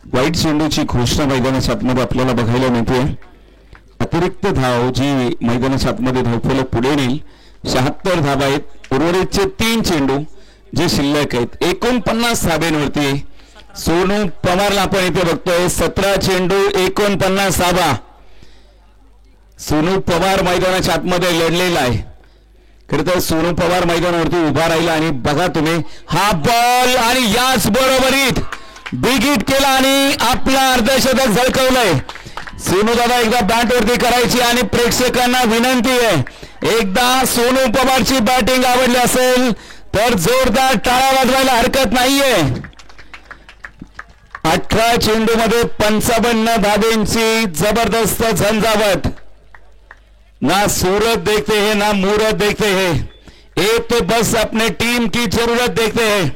व्हाईट चेंडूची घोषणा मैदानाच्या आतमध्ये आपल्याला बघायला मिळते. अतिरिक्त धाव जी मैदानाच्या आतमध्ये धावफलक पुढे नेईल. 76 धावा आहेत. उर्वरितचे 3 चेंडू जे शिल्लक आहेत. 49 धाब्यांवरती सोनू पवारला आपण इथे बघतोय. 17 चेंडू 49 धावा. सोनू पवार मैदानाच्या आतमध्ये लढलेला आहे. खरं तर सोनू पवार मैदानावरती उभा राहिला आणि बघा तुम्ही हा बॉल, आणि याच बरोबरीत बिग हिट केला आणि आपला अर्धशतक झळकवलंय. सोनू दादा एकदा बॅट वरती करायची आणि प्रेक्षकांना विनंती आहे, एकदा सोनू पवारची बॅटिंग आवडली असेल तर जोरदार टाळ्या वाजवायला हरकत नाहीये. 18 चेंडू मध्ये 55 धाब्यांची जबरदस्त झंझावत. ना सूरत देखते हैं ना मूरत देखते हैं, एक तो बस अपने टीम की जरूरत देखते हैं.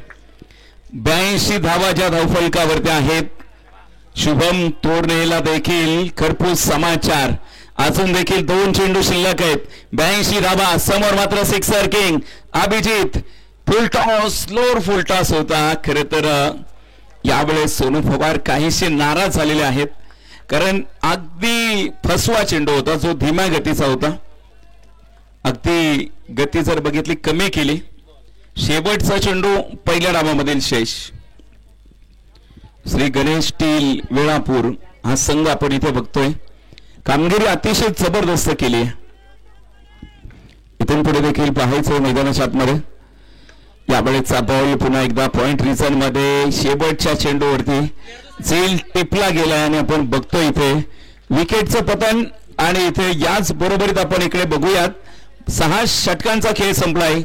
82 धावा ज्या धावफलकावरती आहेत. शुभम तोरणेला देखील खरपूस समाचार. अजून देखील 2 चेंडू शिल्लक आहेत. 82 धावा. समोर मात्र sixer king Abhijit. Full toss, slower full toss होता. खरे तर यावेळेस सोनू पवार काहीसे नाराज झालेले आहेत, कारण अगदी फसवा चेंडू होता जो धीम्या गतीचा होता. अगदी गती जर बघितली कमी केली शेवटचा चेंडू पहिल्या डावामधील शेष. श्री गणेश स्टील वेळापूर हा संघ आपण इथे बघतोय. कामगिरी अतिशय जबरदस्त केली आहे. इथून पुढे देखील पाहायचं मैदानाच्या आतमध्ये. यावेळेचा बॉल पुन्हा एकदा पॉइंट रिझन मध्ये शेवटच्या चेंडूवरती झेल टिपला गेलाय आणि आपण बघतो इथे विकेटचं पतन. आणि इथे याच बरोबरीत आपण इकडे बघूयात 6 षटकांचा खेळ संपलाय.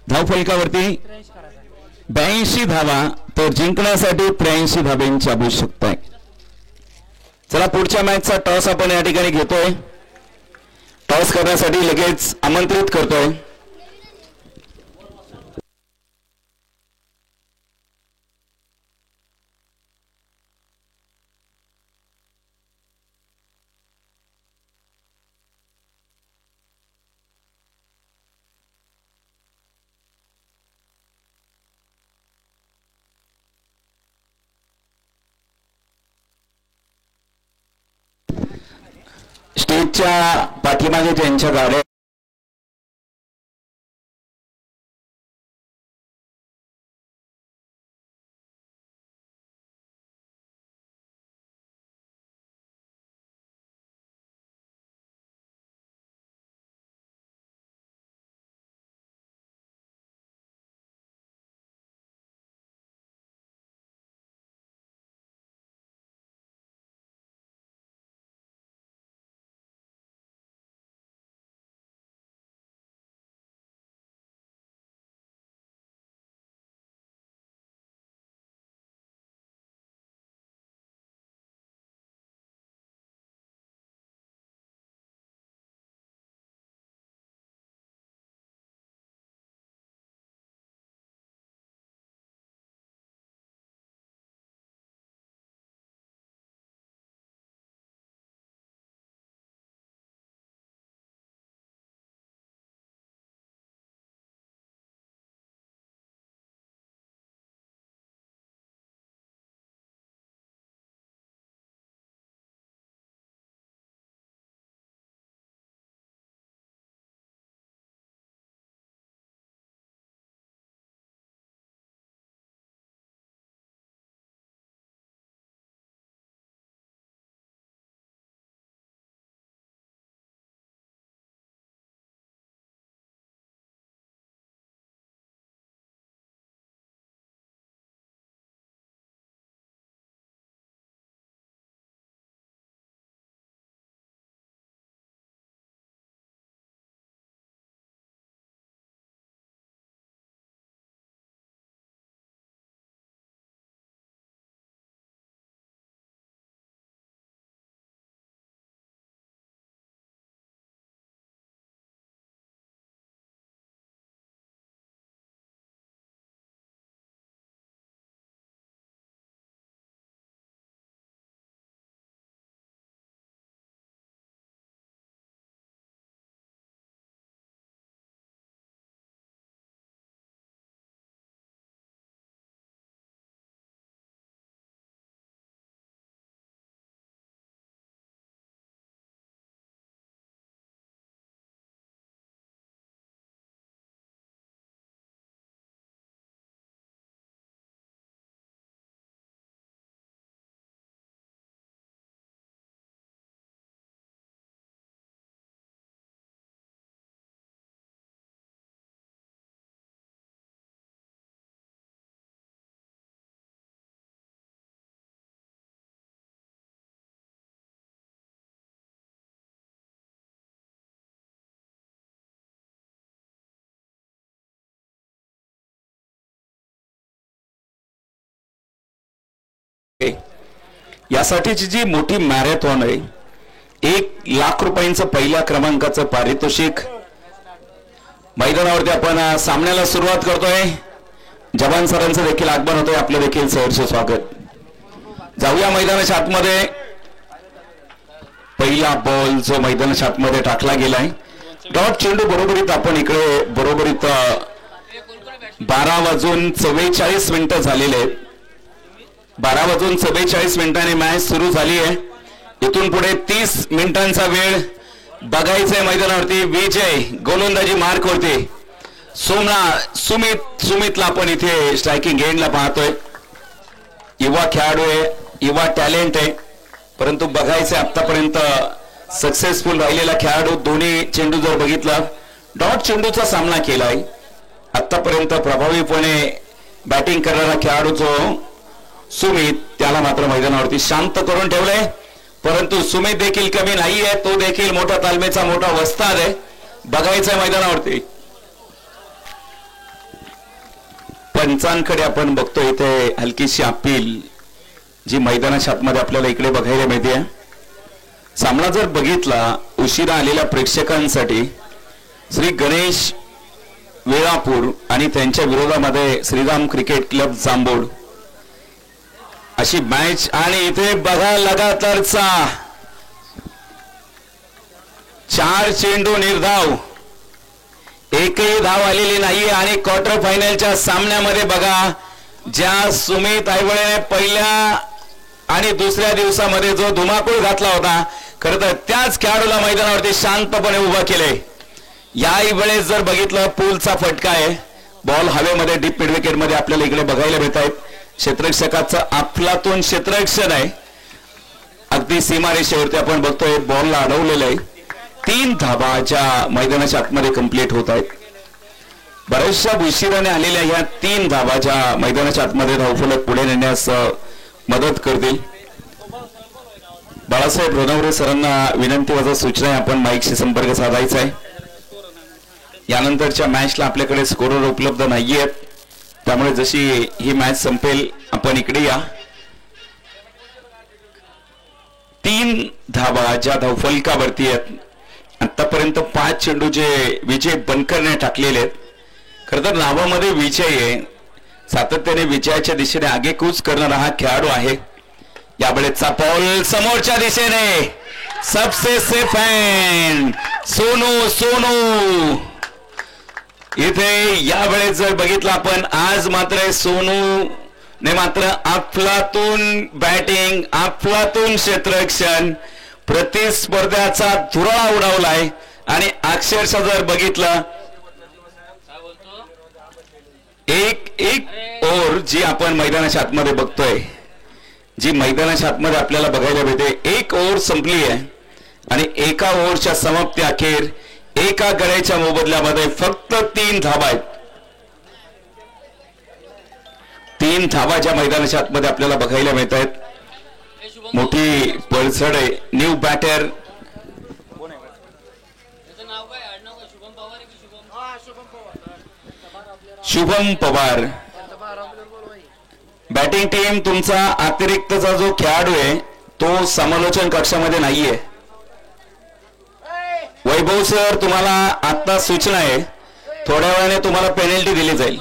धावफलकावरती 82 धावा, तर जिंकण्यासाठी 83 धाब्यांची आवश्यकता आहे. चला पुढच्या मॅचचा टॉस आपण या ठिकाणी घेतोय. टॉस करण्यासाठी लगेच आमंत्रित करतोय. स्टेजच्या पाठीमागे ज्यांच्या गाड्या यासाठीची जी मोठी मॅरेथॉन आहे, 1 लाख रुपयांचं पहिल्या क्रमांकाचं पारितोषिक. मैदानावरती आपण सामन्याला सुरुवात करतोय. जवान सरांचं देखील आगमन होतंय. आपलं देखील सहर्ष स्वागत. जाऊया मैदानाच्या आतमध्ये. पहिला बॉल जो मैदानाच्या आतमध्ये टाकला गेलाय, डॉट चेंडू बरोबरीत आपण इकडे बरोबरीत 12:44 झालेले आहेत. 12:44 मॅच सुरू झाली आहे. इथून पुढे 30 मिनिटांचा वेळ बघायचा आहे मैदानावरती. विजय गोलंदाजी मार्क वरती सुमितला आपण इथे स्ट्रायकिंग एंडला पाहतोय. युवा खेळाडू आहे, युवा टॅलेंट आहे, परंतु बघायचं आतापर्यंत सक्सेसफुल राहिलेला खेळाडू. दोन्ही चेंडू जर बघितलं डॉट चेंडूचा सामना केलाय आतापर्यंत प्रभावीपणे बॅटिंग करणारा खेळाडू जो सुमित, त्याला मात्र मैदानावरती शांत करून ठेवलंय. परंतु सुमित देखील कमी नाहीये, तो देखील मोठा तालमीचा मोठा वस्ताद आहे. बघायचंय मैदानावरती. पंचांकडे आपण बघतो इथे हलकीशी अपील जी मैदानाच्या आतमध्ये आपल्याला इकडे बघायला मिळते. सामना जर बघितला उशिरा आलेल्या प्रेक्षकांसाठी श्री गणेश वेळापूर आणि त्यांच्या विरोधामध्ये श्रीराम क्रिकेट क्लब जांभूळ अशी मॅच. आणि इथे बघा लगातारचा 4 चेंडू निर्धाव, एकही धाव आलेली नाहीये. आणि क्वार्टर फायनलच्या सामन्यामध्ये बघा ज्या सुमित आयवळेने पहिल्या आणि दुसऱ्या दिवसामध्ये जो धुमाकूळ घातला होता, खरं तर त्याच खेळाडूला मैदानावरती शांतपणे उभा केले. याही वेळेस जर बघितलं पूलचा फटका आहे, बॉल हवेमध्ये डीप मिड विकेट मध्ये आपल्याला इकडे बघायला मिळत आहेत. क्षेत्ररक्षकाचं अफलातून क्षेत्ररक्षण आहे, अगदी सीमारेषेवरती आपण बघतोय बॉलला अडवलेलं आहे. 3 धाबा ज्या मैदानाच्या आतमध्ये कंप्लीट होत आहेत. बऱ्याचशा उशिराने आलेल्या ह्या 3 धाबा ज्या मैदानाच्या आतमध्ये धावफलक पुढे नेण्यास मदत करतील. बाळासाहेब रोनवरे सरांना विनंती वजा सूचना आहे, आपण माईकशी संपर्क साधायचा आहे. यानंतरच्या मॅचला आपल्याकडे स्कोरर उपलब्ध नाहीयेत, त्यामुळे जशी ही मॅच संपेल आपण इकडे या. 3 धाबा ज्या धावफलकावरती आहेत. आतापर्यंत 5 चेंडू जे विजय बनकरने टाकलेले आहेत. खरं तर नावामध्ये विजय आहे, सातत्याने विजयाच्या दिशेने आगेकूच करणारा हा खेळाडू आहे. यावेळेचा बॉल समोरच्या दिशेने सबसे सेफ हँड सोनू इथे यावेळेस जर बघितलं आपण आज मात्र सोनू ने मात्र अफलातून बॅटिंग, अफलातून क्षेत्ररक्षण, प्रतिस्पर्ध्याचा धुराळा उडवलाय. आणि अक्षरशः जर बघितलं एक ओव्हर जी आपण मैदानाच्या आतमध्ये बघतोय, जी मैदानाच्या आतमध्ये आपल्याला बघायला मिळते, 1 ओव्हर संपली आहे आणि एका ओव्हरच्या समाप्ती अखेर एका गड्याच्या मोबदल्यामध्ये फक्त 3 धाबा आहेत. 3 धाबा ज्या मैदानाच्या आतमध्ये आपल्याला बघायला मिळत आहेत. मोठी पळसड आहे. New batter Shubham Pawar. Batting team तुमचा अतिरिक्तचा जो खेळाडू आहे तो समालोचन कक्षामध्ये नाहीये. वैभव सर तुम्हाला आता सूचना आहे, थोड्या वेळाने तुम्हाला पेनल्टी दिली जाईल.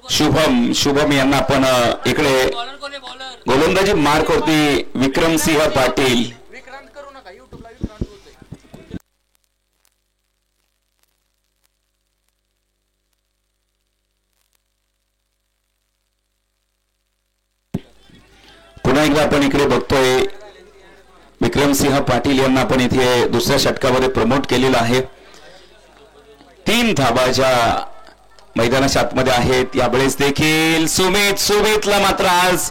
शुभम यांना आपण इकडे गोलंदाजी मार्क होती विक्रमसिंह पाटील. पुन्हा एकदा आपण इकडे बघतोय विक्रमसिंह पाटील यांना आपण इथे दुसऱ्या षटकामध्ये प्रमोट केलेलं आहे. 3 धाबा ज्या मैदानाच्या आतमध्ये आहेत. यावेळेस देखील सुमितला मात्र आज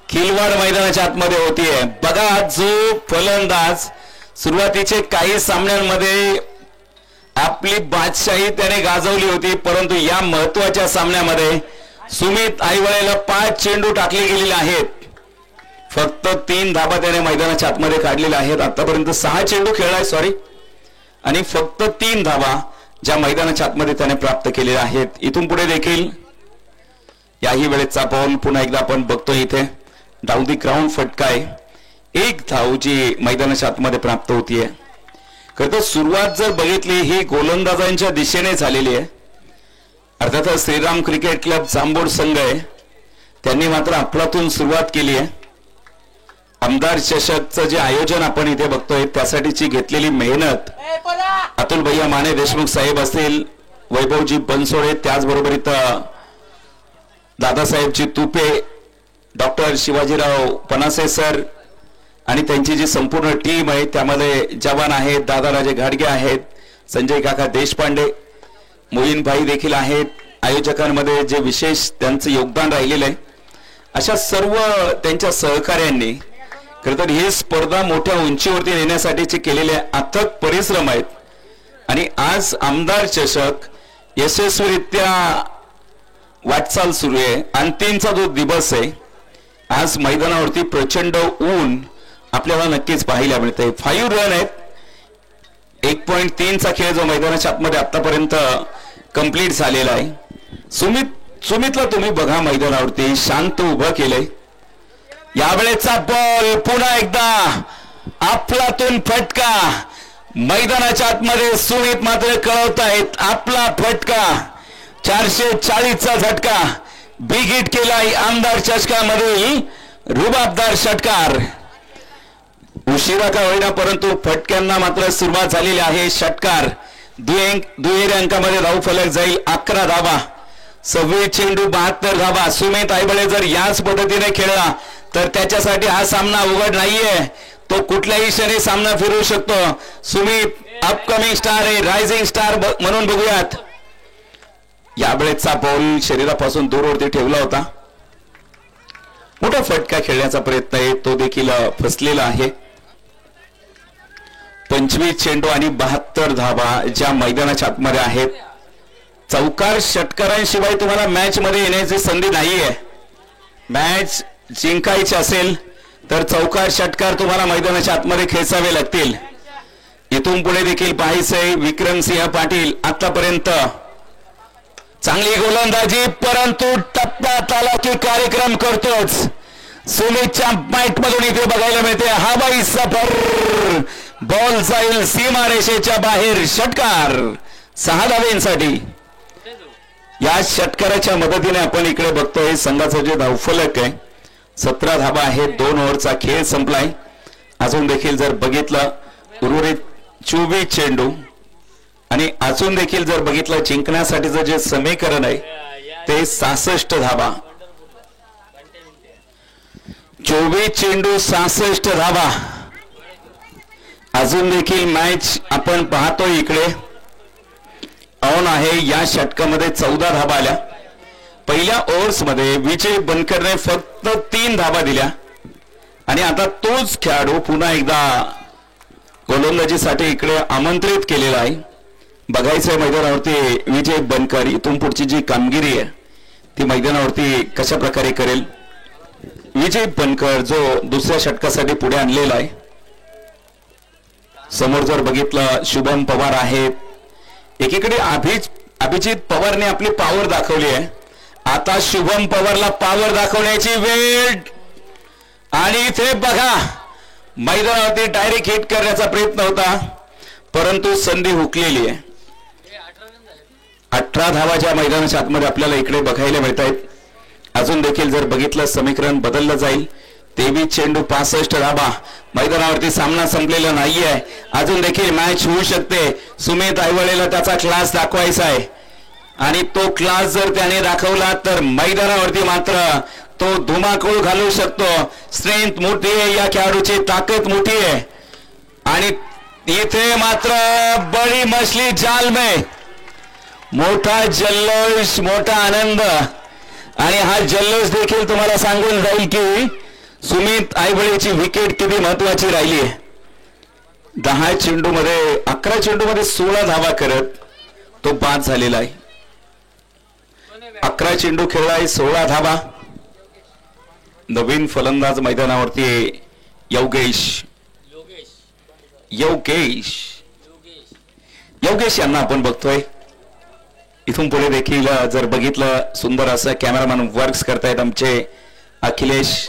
खिलवाड मैदानाच्या आतमध्ये होतीये. बघा जो फलंदाज सुरुवातीचे काही सामन्यांमध्ये आपली बादशाही त्याने गाजवली होती, परंतु या महत्वाच्या सामन्यामध्ये सुमित आईवळेला 5 चेंडू टाकले गेलेले आहेत. फक्त 3 धाबा त्याने मैदानाच्या आतमध्ये काढलेले आहेत. आतापर्यंत 6 चेंडू खेळलाय आणि फक्त 3 धाबा ज्या मैदानाच्या आतमध्ये त्याने प्राप्त केलेल्या आहेत. इथून पुढे देखील याही वेळेचा बॉल पुन्हा एकदा आपण बघतोय इथे डाऊन दी ग्राउंड फटका आहे. 1 धाव जी मैदानाच्या आतमध्ये प्राप्त होतीये. खरं तर सुरुवात जर बघितली ही गोलंदाजांच्या दिशेने झालेली आहे. अर्थातच श्रीराम क्रिकेट क्लब जांभूळ संघ आहे, त्यांनी मात्र अफलातून सुरुवात केली आहे. आमदार चषकचं जे आयोजन आपण इथे बघतोय त्यासाठीची घेतलेली मेहनत अतुल भैया माने देशमुख साहेब असतील, वैभवजी बनसोडे, त्याचबरोबर इथं दादासाहेबजी तुपे, डॉक्टर शिवाजीराव पनासे सर आणि त्यांची जी संपूर्ण टीम आहे त्यामध्ये जवान आहेत, दादाराजे घाडगे आहेत, संजय काका देशपांडे, मोहीनभाई देखील आहेत आयोजकांमध्ये, जे विशेष त्यांचं योगदान राहिलेलं आहे. अशा सर्व त्यांच्या सहकार्यांनी खरं तर ही स्पर्धा मोठ्या उंचीवरती नेण्यासाठीचे केलेले अथक परिश्रम आहेत. आणि आज आमदार चषक यशस्वीरित्या वाटचाल सुरू आहे. अंतिमचा जो दिवस आहे, आज मैदानावरती प्रचंड ऊन आपल्याला नक्कीच पाहायला मिळते. 5 रन आहेत. 1.3चा खेळ जो मैदानाच्या आतमध्ये आतापर्यंत कंप्लीट झालेला आहे. सुमितला तुम्ही बघा मैदानावरती शांत उभं केलंय. यावेळेचा बॉल पुन्हा एकदा आपलातून फटका. मैदानाच्या आतमध्ये सुमित मात्र कळवत आहेत आपला फटका. 440चा झटका बिग हिट केलाय आमदार चषकामधील रुबाबदार षटकार. उशिरा का होईना परंतु फटक्यांना मात्र सुरुवात झालेली आहे. षटकार दुहेरी अंकामध्ये धाव फलक जाईल 11 धावा. 26 चेंडू 72 धावा. सुमित आयबळे जर याच पद्धतीने खेळला तर त्याच्यासाठी हा सामना उघड नाहीये. तो कुठल्याही क्षणी सामना फिरवू शकतो. सुमित अपकमिंग स्टार आहे, रायझिंग स्टार म्हणून बघूयात. यावेळेचा बॉल शरीरापासून दूरवरती ठेवला होता. मोठा फटका खेळण्याचा प्रयत्न आहे, तो देखील फसलेला आहे. 25 चेंडू आणि 72 धावा ज्या मैदानाच्या आतमध्ये आहेत. चौकार षटकारांशिवाय तुम्हाला मॅच मध्ये येण्याची संधी नाहीये. मॅच जिंकायची असेल तर चौकार षटकार तुम्हाला मैदानाच्या आतमध्ये खेचावे लागतील. इथून पुढे देखील पाहायचंय विक्रमसिंह पाटील आतापर्यंत चांगली गोलंदाजी, परंतु टप्प्यात आला की कार्यक्रम करतोच. सुमितच्या बॅट मधून इथे बघायला मिळते हवाई सफर. बॉल जाईल सीमारेषेच्या बाहेर. षटकार 6 धावेंसाठी. या षटकाराच्या मदतीने आपण इकडे बघतोय संघाचं जे धावफलक आहे 17 धावा आहेत. 2 ओव्हरचा खेळ संपलाय. अजून देखील जर बघितलं उर्वरित 24 चेंडू आणि अजून देखील जर बघितलं जिंकण्यासाठीचं जे समीकरण आहे ते 66 धावा. 24 चेंडू 66 धावा. अजून देखील मॅच आपण पाहतोय इकडे ऑन आहे. या षटकामध्ये 14 धावा आल्या. पहिल्या ओव्हर्स मध्ये विजय बनकरने फक्त 3 धावा दिल्या आणि आता तोच खेळाडू पुन्हा एकदा गोलंदाजीसाठी इकडे आमंत्रित केलेला आहे. बघायचं मैदानावरती विजय बनकर इथून पुढची जी कामगिरी आहे ती मैदानावरती कशा प्रकारे करेल. विजय बनकर जो दुसऱ्या षटकासाठी पुढे आणलेला आहे. समोर जर बघितलं शुभम पवार आहेत. एकीकडे अभिजित पवारने आपली पॉवर दाखवली आहे. आता शुभम पवारला पॉवर दाखवण्याची वेळ आणि इथे बघा मैदानावरती डायरेक्ट हिट करण्याचा प्रयत्न होता परंतु संधी हुकलेली आहे. 18 धावा ज्या मैदानाच्या आतमध्ये आपल्याला इकडे बघायला मिळत आहेत. अजून देखील जर बघितलं समीकरण बदललं जाईल. 23 चेंडू 65 धावा. मैदानावरती सामना संपलेला नाहीये. अजून देखील मॅच होऊ शकते. सुमित आयवळेला त्याचा क्लास दाखवायचा आहे आणि तो क्लास जर त्याने दाखवला तर मैदानावरती मात्र तो धुमाकूळ घालू शकतो. स्ट्रेंथ मोठी आहे या खेळाडूची, ताकद मोठी आहे आणि इथे मात्र बडी मछली जाल में मोठा जल्लोष, मोठा आनंद आणि हा जल्लोष देखील तुम्हाला सांगून जाईल की सुमित आयबळेची विकेट किती महत्वाची राहिली आहे. 11 चेंडू मध्ये 16 धावा करत तो बाद झालेला आहे. 11 चेंडू खेळलाय 16 धावा. नवीन फलंदाज मैदानावरती योगेश यांना आपण बघतोय. इथून पुढे देखील जर बघितलं सुंदर असं कॅमेरामॅन वर्क्स करतायत आमचे अखिलेश,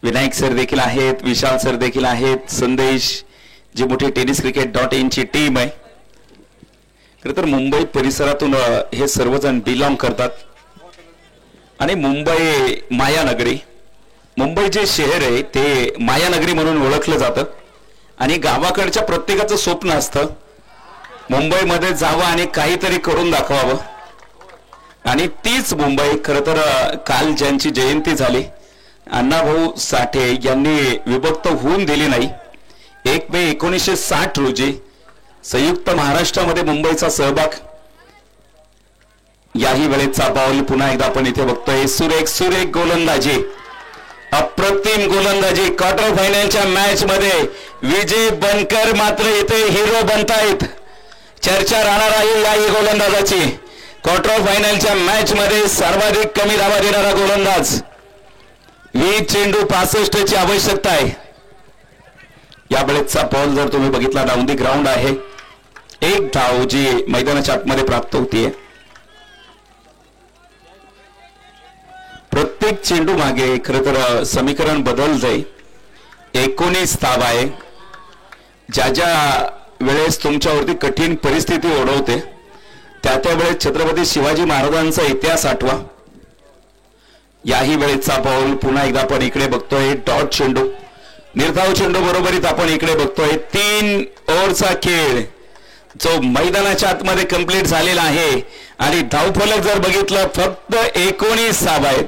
विनायक सर देखील आहेत, विशाल सर देखील आहेत, संदेश जी मोठी टेनिस क्रिकेट .in ची टीम आहे. खरं तर मुंबई परिसरातून हे सर्वजण बिलॉंग करतात आणि मुंबई मायानगरी, मुंबई जे शहर आहे ते मायानगरी म्हणून ओळखलं जातं आणि गावाकडच्या प्रत्येकाचं स्वप्न असतं मुंबईमध्ये जावं आणि काहीतरी करून दाखवावं. आणि तीच मुंबई खरं तर काल ज्यांची जयंती झाली अण्णाभाऊ साठे यांनी विभक्त होऊन दिली नाही. 1 मे 1960 रोजी संयुक्त महाराष्ट्रामध्ये मुंबईचा सहभाग. याही वेळेचा बॉल पुन्हा एकदा आपण इथे बघतोय. सुरेख सुरेख गोलंदाजी, अप्रतिम गोलंदाजी. क्वार्टर फायनलच्या मॅच मध्ये विजय बनकर मात्र इथे हिरो बनतायत. चर्चा राहणार आहे याही गोलंदाजाची. क्वार्टर फायनलच्या मॅच मध्ये सर्वाधिक कमी धावा देणारा गोलंदाज. 20 चेंडू 65 ची आवश्यकता आहे. या वेळेचा बॉल जर तुम्ही बघितला डाऊन दी ग्राउंड आहे. एक धाव जी मैदानाच्या आतमध्ये प्राप्त होतीये. प्रत्येक चेंडू मागे खरं तर समीकरण बदलतंय. 19 धाव आहे. ज्या ज्या वेळेस तुमच्यावरती कठीण परिस्थिती ओढवते त्या त्या वेळेस छत्रपती शिवाजी महाराजांचा इतिहास आठवा. याही वेळेचा बॉल पुन्हा एकदा आपण इकडे बघतोय. डॉट चेंडू, निर्धाव चेंडू बरोबरीत आपण इकडे बघतोय. 3 ओव्हरचा खेळ जो मैदानाच्या आतमध्ये कंप्लीट झालेला आहे आणि धावफलक जर बघितलं फक्त 19 धावा आहेत.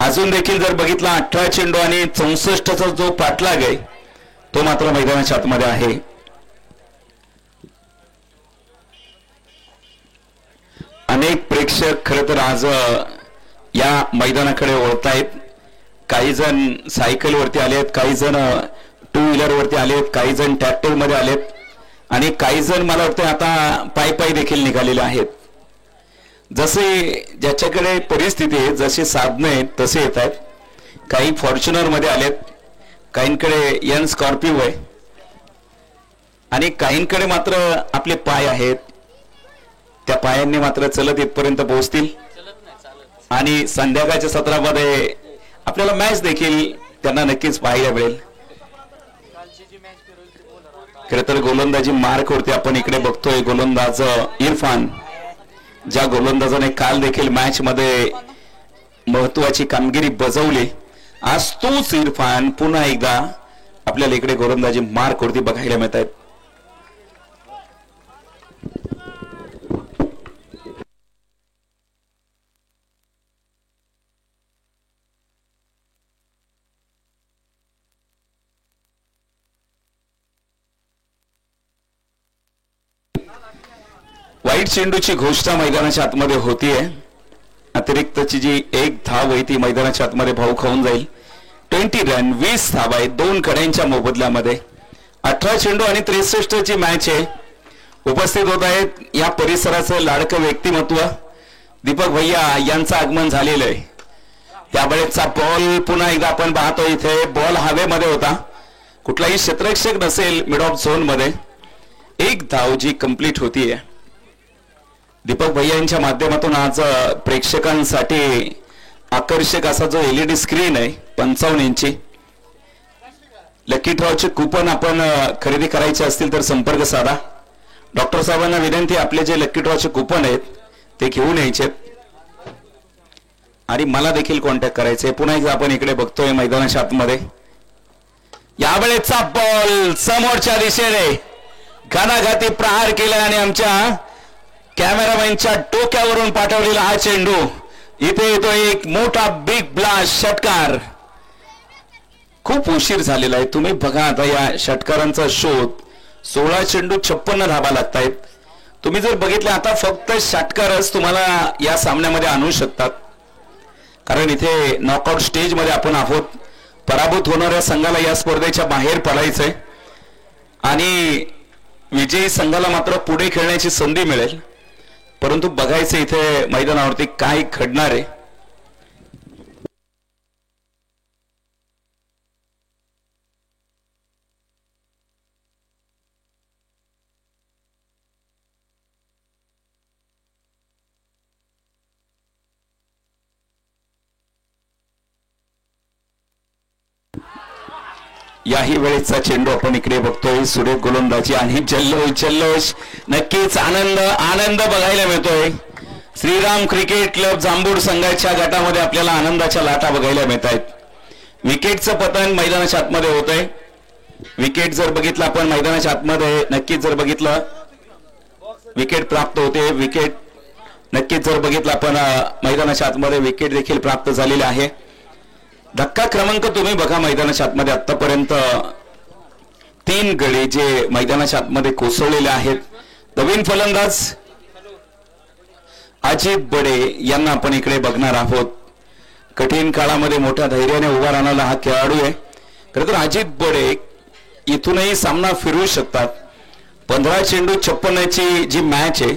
अजून देखील जर बघितला 18 चेंडू आणि 64चा जो पाठलाग आहे तो मात्र मैदानाच्या आतमध्ये आहे. अनेक प्रेक्षक खरं तर आज या मैदानाकडे वळतायत. काही जण सायकल वरती आलेत, काही जण 2 व्हीलर वरती आलेत, काही जण ट्रॅक्टर मध्ये आलेत आणि काही जण मला वाटतं आता पायी पायी देखील निघालेले आहेत. जसे ज्याच्याकडे परिस्थिती आहे, जसे साधने आहेत तसे येत आहेत. काही फॉर्च्युनर मध्ये आलेत, काहींकडे यन स्कॉर्पिओ आहे आणि काहींकडे मात्र आपले पाय आहेत. त्या पायांनी मात्र चलत इथपर्यंत पोहोचतील आणि संध्याकाळच्या सत्रामध्ये आपल्याला मॅच देखील त्यांना नक्कीच पाहायला मिळेल. खरं तर गोलंदाजी मार्क वरती आपण इकडे बघतोय. गोलंदाज इरफान, ज्या गोलंदाजाने काल देखील मॅच मध्ये महत्वाची कामगिरी बजावली, आज तोच इरफान पुन्हा एकदा आपल्याला इकडे गोलंदाजी मार्क वरती बघायला मिळत आहेत. वाईट चेंडूची घोषणा मैदानाच्या आतमध्ये होतीये. अतिरिक्तची जी एक धाव आहे ती मैदानाच्या आतमध्ये भाऊ खाऊन जाईल. 20 रन 20 धावा आहेत 2 कड्यांच्या मोबदल्यामध्ये. 18 चेंडू आणि 63 ची मॅच आहे. उपस्थित होत आहेत या परिसराचं लाडकं व्यक्तिमत्व दीपक भैया यांचं आगमन झालेलं आहे. त्यावेळेचा बॉल पुन्हा एकदा आपण पाहतो. इथे बॉल हवेमध्ये होता, कुठलाही क्षेत्ररक्षक नसेल मिड ऑफ झोन मध्ये. एक धाव जी कंप्लीट होतीये. दीपक भैया यांच्या माध्यमातून आज प्रेक्षकांसाठी आकर्षक असा जो LED स्क्रीन आहे 55 इंची. लकी ड्रॉचे कुपन आपण खरेदी करायचे असतील तर संपर्क साधा. डॉक्टर साहेबांना विनंती, आपले जे लकी ड्रॉचे कुपन आहेत ते घेऊन यायचे आणि मला देखील कॉन्टॅक्ट करायचे. पुन्हा एकदा आपण इकडे बघतोय मैदानाच्या आतमध्ये. यावेळेचा बॉल समोरच्या दिशेने घणाघाती प्रहार केला आणि आमच्या कॅमेरामॅनच्या डोक्यावरून पाठवलेला हा चेंडू इथे येतो. एक मोठा बिग ब्लास्ट षटकार. खूप उशीर झालेला आहे. तुम्ही बघा आता या षटकारांचा शोध. 16 चेंडू 56 धावा लागतायत. तुम्ही जर बघितलं आता फक्त षटकारच तुम्हाला या सामन्यामध्ये आणू शकतात, कारण इथे नॉकआउट स्टेज मध्ये आपण आहोत. पराभूत होणाऱ्या संघाला या स्पर्धेच्या बाहेर पडायचंय आणि विजयी संघाला मात्र पुढे खेळण्याची संधी मिळेल. परंतु बघायचं इथे मैदानावरती काय घडणार आहे. याही वेळेचा चेंडू आपण इकडे बघतोय. सुरेख गोलंदाजी आणि जल्लोष जल्लोष, नक्कीच आनंद आनंद बघायला मिळतोय. श्रीराम क्रिकेट क्लब जांभूड संघाच्या गटामध्ये आपल्याला आनंदाच्या लाटा बघायला मिळत आहेत. विकेटचं पतन मैदानाच्या आतमध्ये होत आहे. विकेट जर बघितलं आपण मैदानाच्या आतमध्ये, नक्कीच जर बघितलं विकेट प्राप्त होते. विकेट नक्कीच जर बघितलं आपण मैदानाच्या आतमध्ये विकेट देखील प्राप्त झालेले आहे. धक्का क्रमांक तुम्ही बघा मैदानाच्या आतमध्ये आतापर्यंत 3 गडी जे मैदानाच्या आतमध्ये कोसळलेले आहेत. नवीन फलंदाज अजित बडे यांना आपण इकडे बघणार आहोत. कठीण काळामध्ये मोठ्या धैर्याने उभा राहणारा हा खेळाडू आहे. खरं तर अजित बडे इथूनही सामना फिरवू शकतात. 15 चेंडू 56 जी मॅच आहे.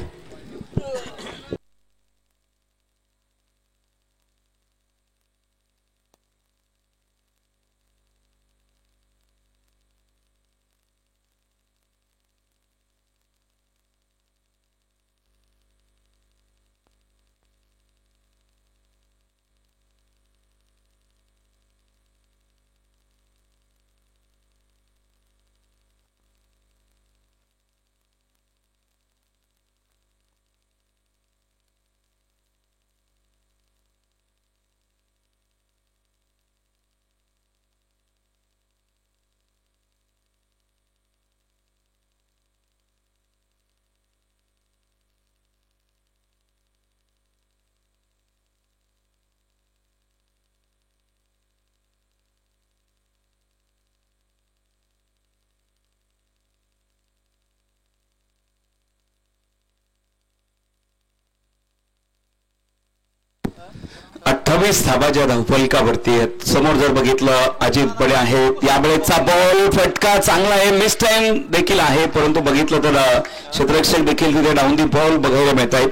धाबा ज्या धावफलकावरती आहेत. समोर जर बघितलं अजित बडे आहेत. यावेळेचा बॉल फटका चांगला आहे. मिस टाइम देखील आहे, परंतु बघितलं तर क्षेत्ररक्षक देखील तिथे डाऊन दी बॉल बघायला मिळत आहेत.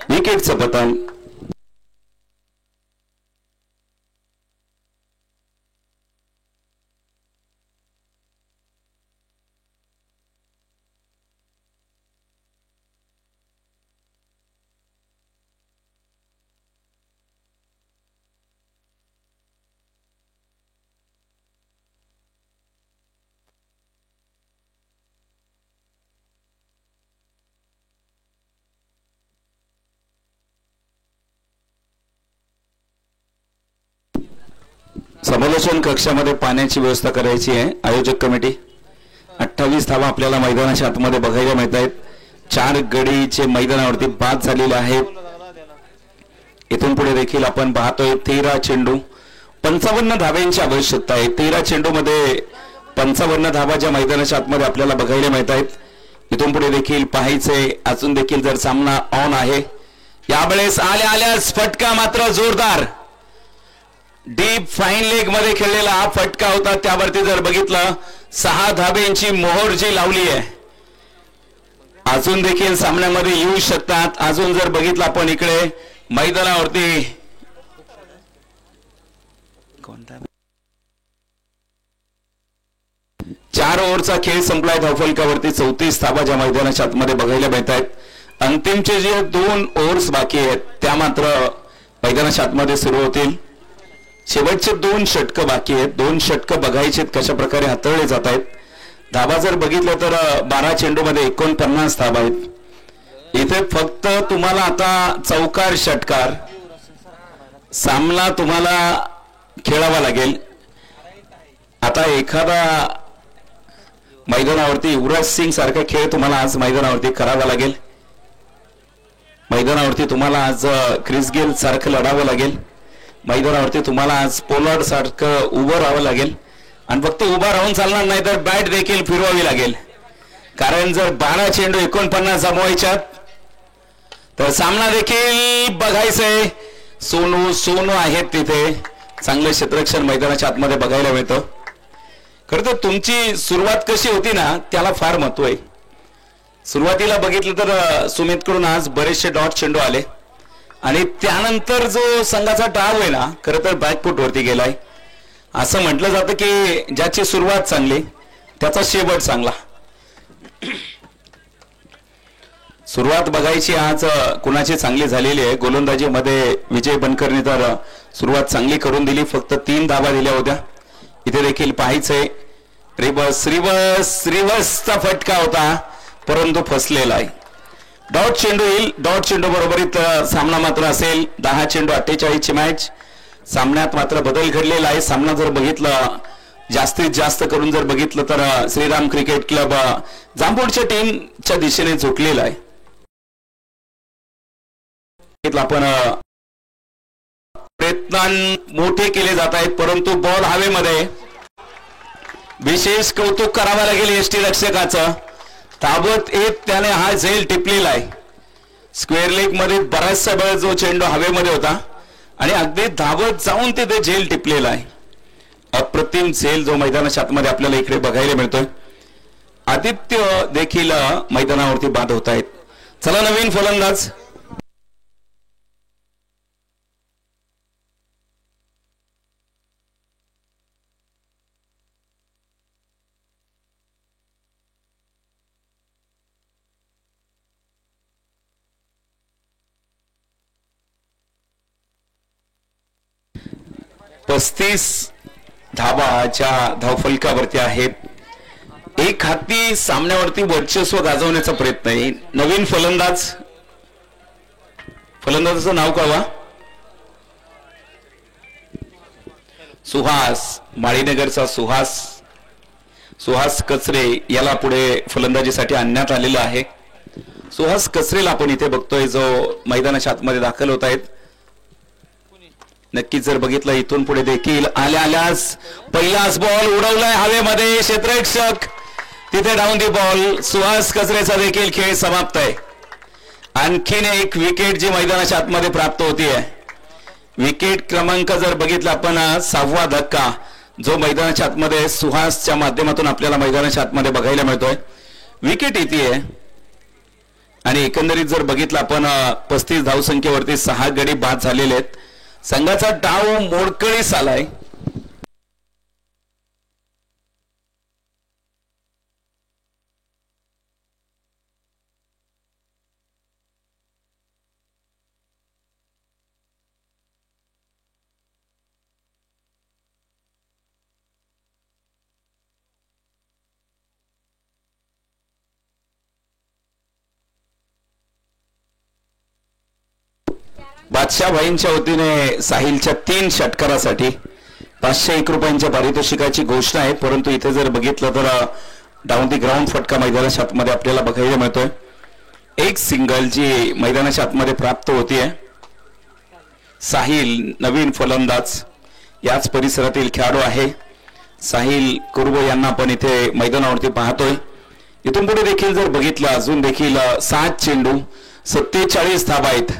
विकेटचं पतन. समालोचन कक्षामध्ये पाण्याची व्यवस्था करायची आहे. आयोजक कमिटी 28 धावा आपल्याला मैदानाच्या आतमध्ये बघायला मिळत आहेत. 4 गडीचे मैदानावरती बाद झालेले आहेत. इथून पुढे देखील आपण पाहतोय 13 चेंडू 55 धाब्यांची आवश्यकता आहे. 13 चेंडू मध्ये 55 धाबा ज्या मैदानाच्या आतमध्ये आपल्याला बघायला मिळत आहेत. इथून पुढे देखील पाहायचे. अजून देखील जर सामना ऑन आहे. यावेळेस आल्यास फटका मात्र जोरदार डीप फाईन लेग मध्ये खेळलेला हा फटका होता. त्यावरती जर बघितलं 6 धाब्यांची मोहर जी लावली आहे. अजून देखील सामन्यामध्ये येऊ शकतात. अजून जर बघितलं आपण इकडे मैदानावरती 4 ओव्हरचा खेळ संपलाय. धावफलकावरती 34 धाबा ज्या मैदानाच्या आतमध्ये बघायला मिळत आहेत. अंतिमचे जे 2 ओव्हर्स बाकी आहेत त्या मात्र मैदानाच्या आतमध्ये सुरू होतील. शेवटचे 2 षटक बाकी आहेत. 2 षटक बघायचे कशा प्रकारे हाताळले जात आहेत. धाबा जर बघितलं तर 12 चेंडू मध्ये 49 धाबा आहेत. इथे फक्त तुम्हाला आता चौकार षटकार सामना तुम्हाला खेळावा लागेल. आता एखादा मैदानावरती युवराज सिंग सारखा खेळ तुम्हाला आज मैदानावरती करावा लागेल. मैदानावरती तुम्हाला आज क्रिस गेल सारखं लढावं लागेल. मैदानावरती तुम्हाला आज पोलार्ड सारखं उभं राहावं लागेल. आणि फक्त उभा राहून चालणार नाही तर बॅट देखील फिरवावी लागेल. कारण जर 12 चेंडू 49 जमवायच्यात तर सामना देखील बघायचंय. सोनू आहेत तिथे. चांगलं क्षेत्ररक्षण मैदानाच्या आतमध्ये बघायला मिळतं. खरं तर तुमची सुरुवात कशी होती ना त्याला फार महत्व आहे. सुरुवातीला बघितलं तर सुमितकडून आज बरेचसे डॉट चेंडू आले आणि त्यानंतर जो संघाचा डाव आहे ना खरं तर बॅकफूट वरती गेलाय. असं म्हटलं जातं की ज्याची सुरुवात चांगली त्याचा शेवट चांगला. सुरुवात बघायची आज कुणाची चांगली झालेली आहे. गोलंदाजीमध्ये विजय बनकरने तर सुरुवात चांगली करून दिली. फक्त 3 धाबा दिल्या होत्या. इथे देखील पाहायचंय रिवर्सचा फटका होता परंतु फसलेला आहे. डॉट चेंडू येईल. डॉट चेंडू बरोबरीत सामना मात्र असेल. 10 चेंडू 48 ची मॅच. सामन्यात मात्र बदल घडलेला आहे. सामना जर बघितलं जास्तीत जास्त करून जर बघितलं तर श्रीराम क्रिकेट क्लब जांभूळच्या टीमच्या दिशेने झुकलेला आहे. आपण प्रयत्न मोठे केले जात आहेत परंतु बॉल हवेमध्ये विशेष कौतुक करावं लागेल एसटी रक्षकाचं. ताबत येत त्याने हा झेल टिपलेला आहे. स्क्वेअर लेग मध्ये बराचसा वेळ जो चेंडू हवेमध्ये होता आणि अगदी धावत जाऊन तिथे झेल टिपलेला आहे. अप्रतिम झेल जो मैदानाच्या आतमध्ये आपल्याला इकडे बघायला मिळतोय. आदित्य देखील मैदानावरती बाद होत आहेत. चला नवीन फलंदाज. पस्तीस धाबाच्या धावफलकावरती आहेत. एक हाती सामन्यावरती वर्चस्व गाजवण्याचा प्रयत्न आहे. नवीन फलंदाज. फलंदाजाचं नाव कळवा. सुहास, माळीनगरचा सुहास कचरे याला पुढे फलंदाजीसाठी आणण्यात आलेलं आहे. सुहास कचरेला आपण इथे बघतोय जो मैदानाच्या आतमध्ये दाखल होत आहेत. नक्कीच जर बघितलं इथून पुढे देखील आल्यास पहिलाच बॉल उडवलाय हवेमध्ये. क्षेत्ररक्षक तिथे डाऊन दी बॉल. सुहास कचरेचा देखील खेळ समाप्त आहे. आणखीन एक विकेट जी मैदानाच्या आतमध्ये प्राप्त होतीये. विकेट क्रमांक जर बघितला आपण 6वा धक्का जो मैदानाच्या आतमध्ये सुहासच्या माध्यमातून आपल्याला मैदानाच्या आतमध्ये बघायला मिळतोय. विकेट येते आणि एकंदरीत जर बघितलं आपण 35 धावसंख्येवरती 6 गडी बाद झालेले आहेत. संघाचा डाव मोडकळीस आलाय. बादशाह भाईंच्या वतीने साहिलच्या 3 षटकारासाठी 501 रुपयांच्या पारितोषिकाची घोषणा आहे. परंतु इथे जर बघितलं तर डाऊन दी ग्राउंड फटका मैदानाच्या आतमध्ये आपल्याला बघायला मिळतोय. एक सिंगल जी मैदानाच्या आतमध्ये प्राप्त होतीये. साहिल नवीन फलंदाज याच परिसरातील खेळाडू आहे. साहिल कुर्बो यांना आपण इथे मैदानावरती पाहतोय. इथून पुढे देखील जर बघितलं अजून देखील 7 चेंडू 47 धाबा आहेत.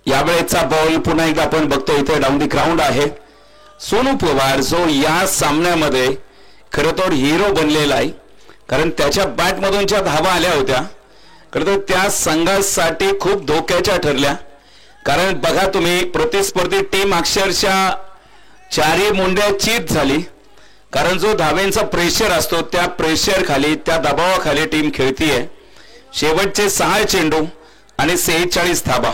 यावेळेचा बॉल पुन्हा एकदा आपण बघतो इथे डाऊन दी ग्राउंड आहे. सोनू पवार जो या सामन्यामध्ये खरं तर हिरो बनलेला आहे. कारण त्याच्या बॅटमधून ज्या धावा आल्या होत्या खरं तर त्या संघासाठी खूप धोक्याच्या ठरल्या. कारण बघा तुम्ही प्रतिस्पर्धी टीम अक्षरशः 4 मुंड्या चीत झाली. कारण जो धावेंचा प्रेशर असतो त्या प्रेशर खाली त्या दबावाखाली टीम खेळतीये. शेवटचे 6 चेंडू आणि 46 धाबा.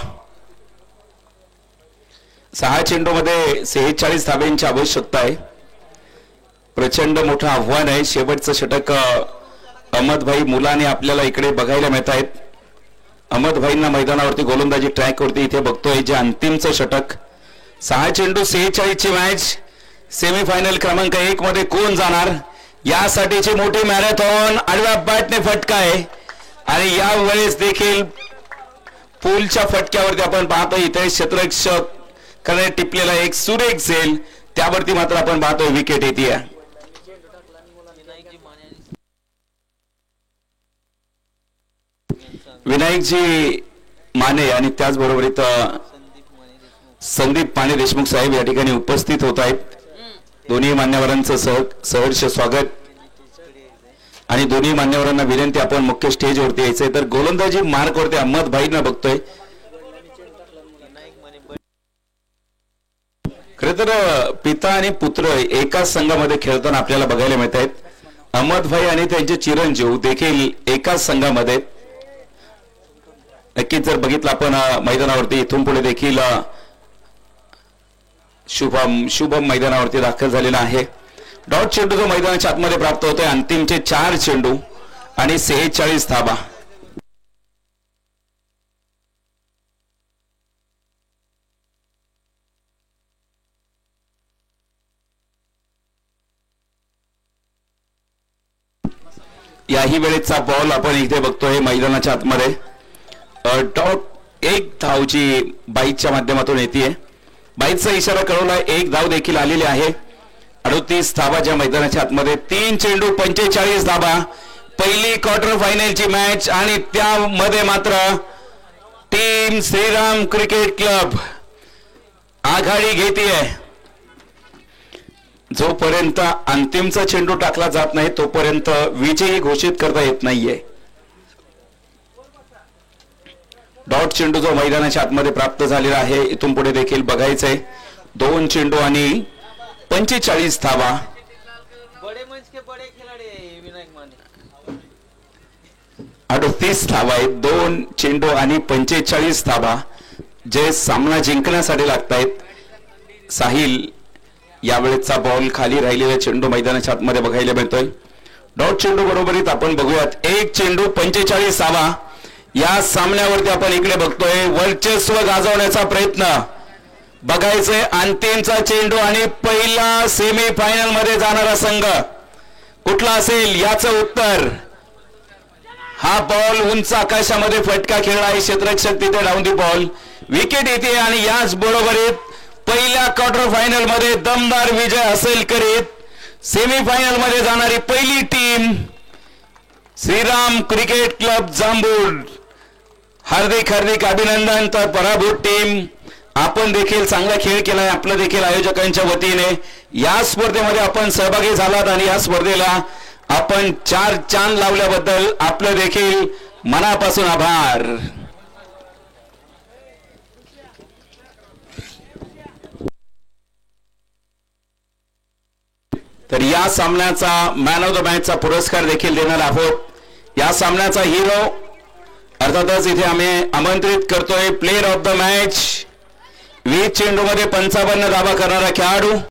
6 चेंडू मध्ये 46 धाब्यांची आवश्यकता आहे. प्रचंड मोठं आव्हान आहे. शेवटचं षटक अहमदभाई मुलाने आपल्याला इकडे बघायला मिळत आहेत. अहमदभाईंना मैदानावरती गोलंदाजी ट्रॅकवरती इथे बघतोय. जे अंतिमचं षटक 6 चेंडू 46 ची मॅच. सेमीफायनल क्रमांक 1 मध्ये कोण जाणार यासाठीची मोठी मॅरेथॉन. आडव्या बॅटने फटका आहे आणि यावेळेस देखील पूलच्या फटक्यावरती आपण पाहतो इथे क्षेत्ररक्षक करणे टिपलेला एक सुरेख झेल. त्यावरती मात्र आपण पाहतोय विकेट येते. विनायकजी माने आणि त्याचबरोबर इथं संदीप माने देशमुख साहेब या ठिकाणी उपस्थित होत आहेत. दोन्ही मान्यवरांचं सहर्ष स्वागत आणि दोन्ही मान्यवरांना विनंती आपण मुख्य स्टेजवरती यायचंय. तर गोलंदाजी मार्कवरती अहमदभाईंना बघतोय. खरं तर पिता आणि पुत्र एकाच संघामध्ये खेळताना आपल्याला बघायला मिळत आहेत. अहमदभाई आणि त्यांचे चिरंजीव देखील एकाच संघामध्ये. नक्कीच जर बघितलं आपण मैदानावरती इथून पुढे देखील शुभम मैदानावरती दाखल झालेला आहे. डॉट चेंडू जो मैदानाच्या आतमध्ये प्राप्त होतोय. अंतिमचे 4 चेंडू आणि 46 धाबा. याही वेळेचा बॉल आपण इथे बघतोय मैदानाच्या आतमध्ये. डॉट 1 धाव जी बाईकच्या माध्यमातून येते. बाईकचा इशारा कळवलाय. 1 धाव देखील आलेली आहे. 38 धाबाच्या मैदानाच्या आतमध्ये 3 चेंडू 45 धाबा. पहिली क्वार्टर फायनलची मॅच आणि त्यामध्ये मात्र टीम श्रीराम क्रिकेट क्लब आघाडी घेतीये. जोपर्यंत अंतिमचा चेंडू टाकला जात नाही तोपर्यंत विजयी घोषित करता येत नाहीये. डॉट चेंडू जो मैदानाच्या आतमध्ये प्राप्त झालेला आहे इथून पुढे देखील बघायचंय. 2 चेंडू आणि 45 धावा. 38 धावा आहेत. 2 चेंडू आणि 45 धावा जे सामना जिंकण्यासाठी लागतायत. साहिल यावेळेचा बॉल खाली राहिलेला चेंडू मैदानाच्या आतमध्ये बघायला मिळतोय. डॉट चेंडू बरोबरीत आपण बघूयात 1 चेंडू 45 धावा. या सामन्यावरती आपण इकडे बघतोय वर्चस्व गाजवण्याचा प्रयत्न बघायचंय. अंतिमचा चेंडू आणि पहिला सेमी फायनल मध्ये जाणारा संघ कुठला असेल याचं उत्तर. हा बॉल उंच आकाशामध्ये फटका खेळला आहे. क्षेत्ररक्षक तिथे डाऊन दी बॉल. विकेट येते आणि याच बरोबरीत पहिल्या क्वार्टर फायनल मध्ये दमदार विजय हासिल करीत सेमी फायनल मध्ये जाणारी पहिली टीम श्रीराम क्रिकेट क्लब जांभूळ. हार्दिक हार्दिक अभिनंदन. तर पराभूत टीम आपण देखील चांगला खेळ केलाय. आपलं देखील आयोजकांच्या वतीने या स्पर्धेमध्ये आपण सहभागी झालात आणि या स्पर्धेला आपण 4 चांद लावल्याबद्दल आपलं देखील मनापासून आभार. तर या सामन्याचा मॅन ऑफ द मॅचचा पुरस्कार देखील देणार आहोत. या सामन्याचा हिरो अर्थातच इथे आम्ही आमंत्रित करतोय प्लेयर ऑफ द मॅच. 20 चेंडूमध्ये 55 धावा करणारा खेळाडू